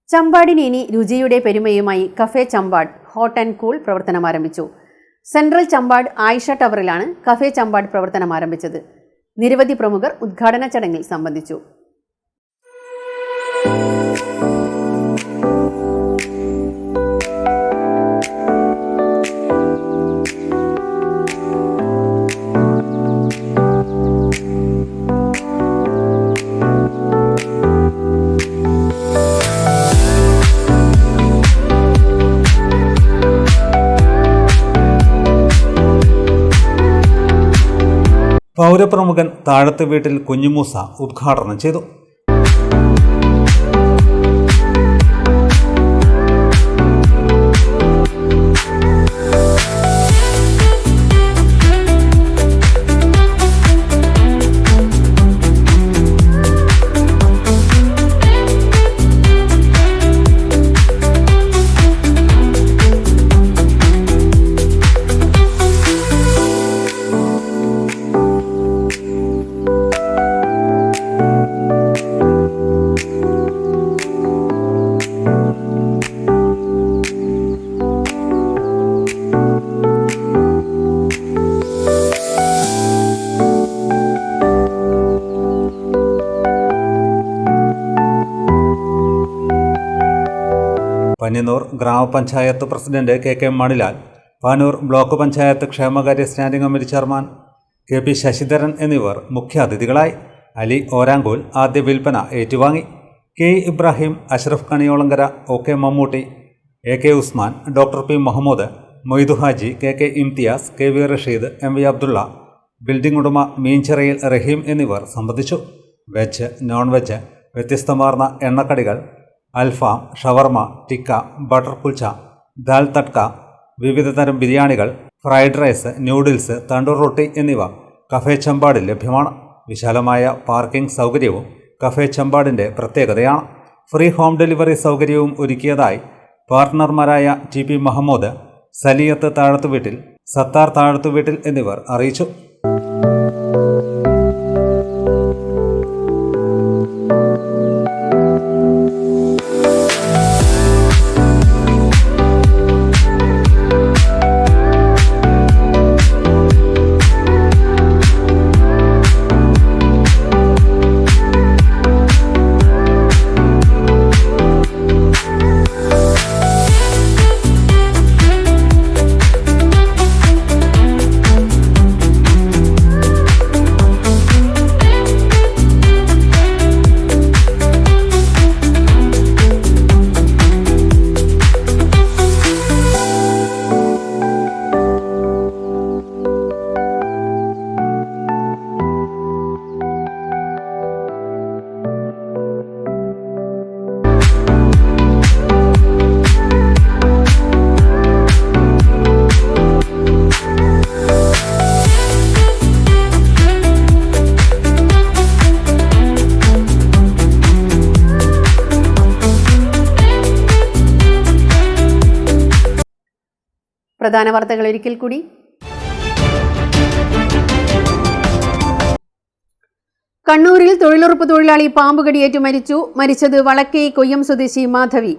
ചമ്പാടിന് ഇനി രുചിയുടെ പെരുമയുമായി cafe Champad hot and cool പ്രവർത്തനം ആരംഭിച്ചു. സെൻട്രൽ ചമ്പാട് ആയിഷ ടവറിലാണ് കഫേ ചമ്പാട് പ്രവർത്തനം ആരംഭിച്ചത്. നിരവധി പ്രമുഖർ ഉദ്ഘാടന ചടങ്ങിൽ സംബന്ധിച്ചു. പൗരപ്രമുഖൻ താഴത്ത് വീട്ടിൽ കുഞ്ഞുമൂസ ഉദ്ഘാടനം ചെയ്തു. പന്ന്യന്നൂർ ഗ്രാമപഞ്ചായത്ത് president KK Manilal, Panoor block panchayat ക്ഷേമകാര്യ standing committee chairman KP Sasidharan എന്നിവർ മുഖ്യാതിഥികളായി. അലി ഓരാങ്കോൽ ആദ്യ വിൽപ്പന ഏറ്റുവാങ്ങി. K Ibrahim, Ashraf Kaniyolankara, OK Mammootty, AK Usman, doctor P Muhammad, Moithu Haji, KK Imthiyas, KV Rasheed, MV Abdulla, building ഉടമ മീൻചിറയിൽ റഹീം എന്നിവർ സംബന്ധിച്ചു. വെജ്, നോൺ വെജ്, വ്യത്യസ്തമാർന്ന എണ്ണക്കടികൾ, അൽഫാം, ഷവർമ, ടിക്ക, ബട്ടർ കുൽച്ച, ദാൽ തട്ക, വിവിധ തരം ബിരിയാണികൾ, fried rice, noodles, tandoor roti എന്നിവ കഫേ ചമ്പാടിൽ ലഭ്യമാണ്. വിശാലമായ പാർക്കിംഗ് സൗകര്യവും കഫേ ചമ്പാടിൻ്റെ പ്രത്യേകതയാണ്. ഫ്രീ ഹോം ഡെലിവറി സൗകര്യവും ഒരുക്കിയതായി പാർട്ട്ണർമാരായ TP മുഹമ്മദ്, സലിയത്ത് താഴത്തുവീട്ടിൽ, സത്താർ താഴത്തുവീട്ടിൽ എന്നിവർ അറിയിച്ചു. പ്രധാന വാർത്തകൾ ഒരിക്കൽ കൂടി. കണ്ണൂരിൽ തൊഴിലുറപ്പ് തൊഴിലാളി പാമ്പുകടിയേറ്റു മരിച്ചു. മരിച്ചത് വളക്കൈ കൊയ്യം സ്വദേശി മാധവി.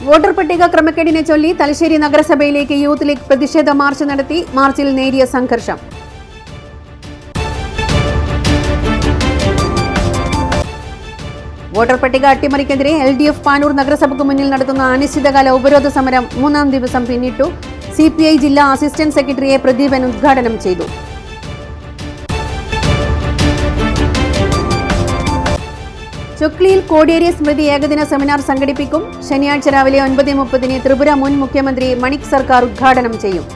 വോട്ടർ പട്ടിക ക്രമക്കേടിനെ ചൊല്ലി തലശ്ശേരി നഗരസഭയിലേക്ക് യൂത്ത് ലീഗ് പ്രതിഷേധ മാർച്ച് നടത്തി. മാർച്ചിൽ നേരിയ സംഘർഷം. വോട്ടർ പട്ടിക അട്ടിമറിക്കെതിരെ LDF പാനൂർ നഗരസഭയ്ക്ക് മുന്നിൽ നടത്തുന്ന അനിശ്ചിതകാല ഉപരോധ സമരം 3-ാം ദിവസം പിന്നിട്ടു. CPI ജില്ലാ അസിസ്റ്റന്റ് സെക്രട്ടറിയെ പ്രദീപൻ ഉദ്ഘാടനം ചെയ്തു. ചൊക്ലിയിൽ കോടിയേരി സ്മൃതി ഏകദിന സെമിനാർ സംഘടിപ്പിക്കും. ശനിയാഴ്ച രാവിലെ 9:30 ത്രിപുര മുൻ മുഖ്യമന്ത്രി മണിക് സർക്കാർ ഉദ്ഘാടനം ചെയ്യും.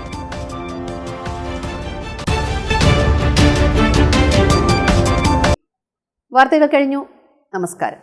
വാർത്തകൾ കഴിഞ്ഞു. നമസ്കാരം.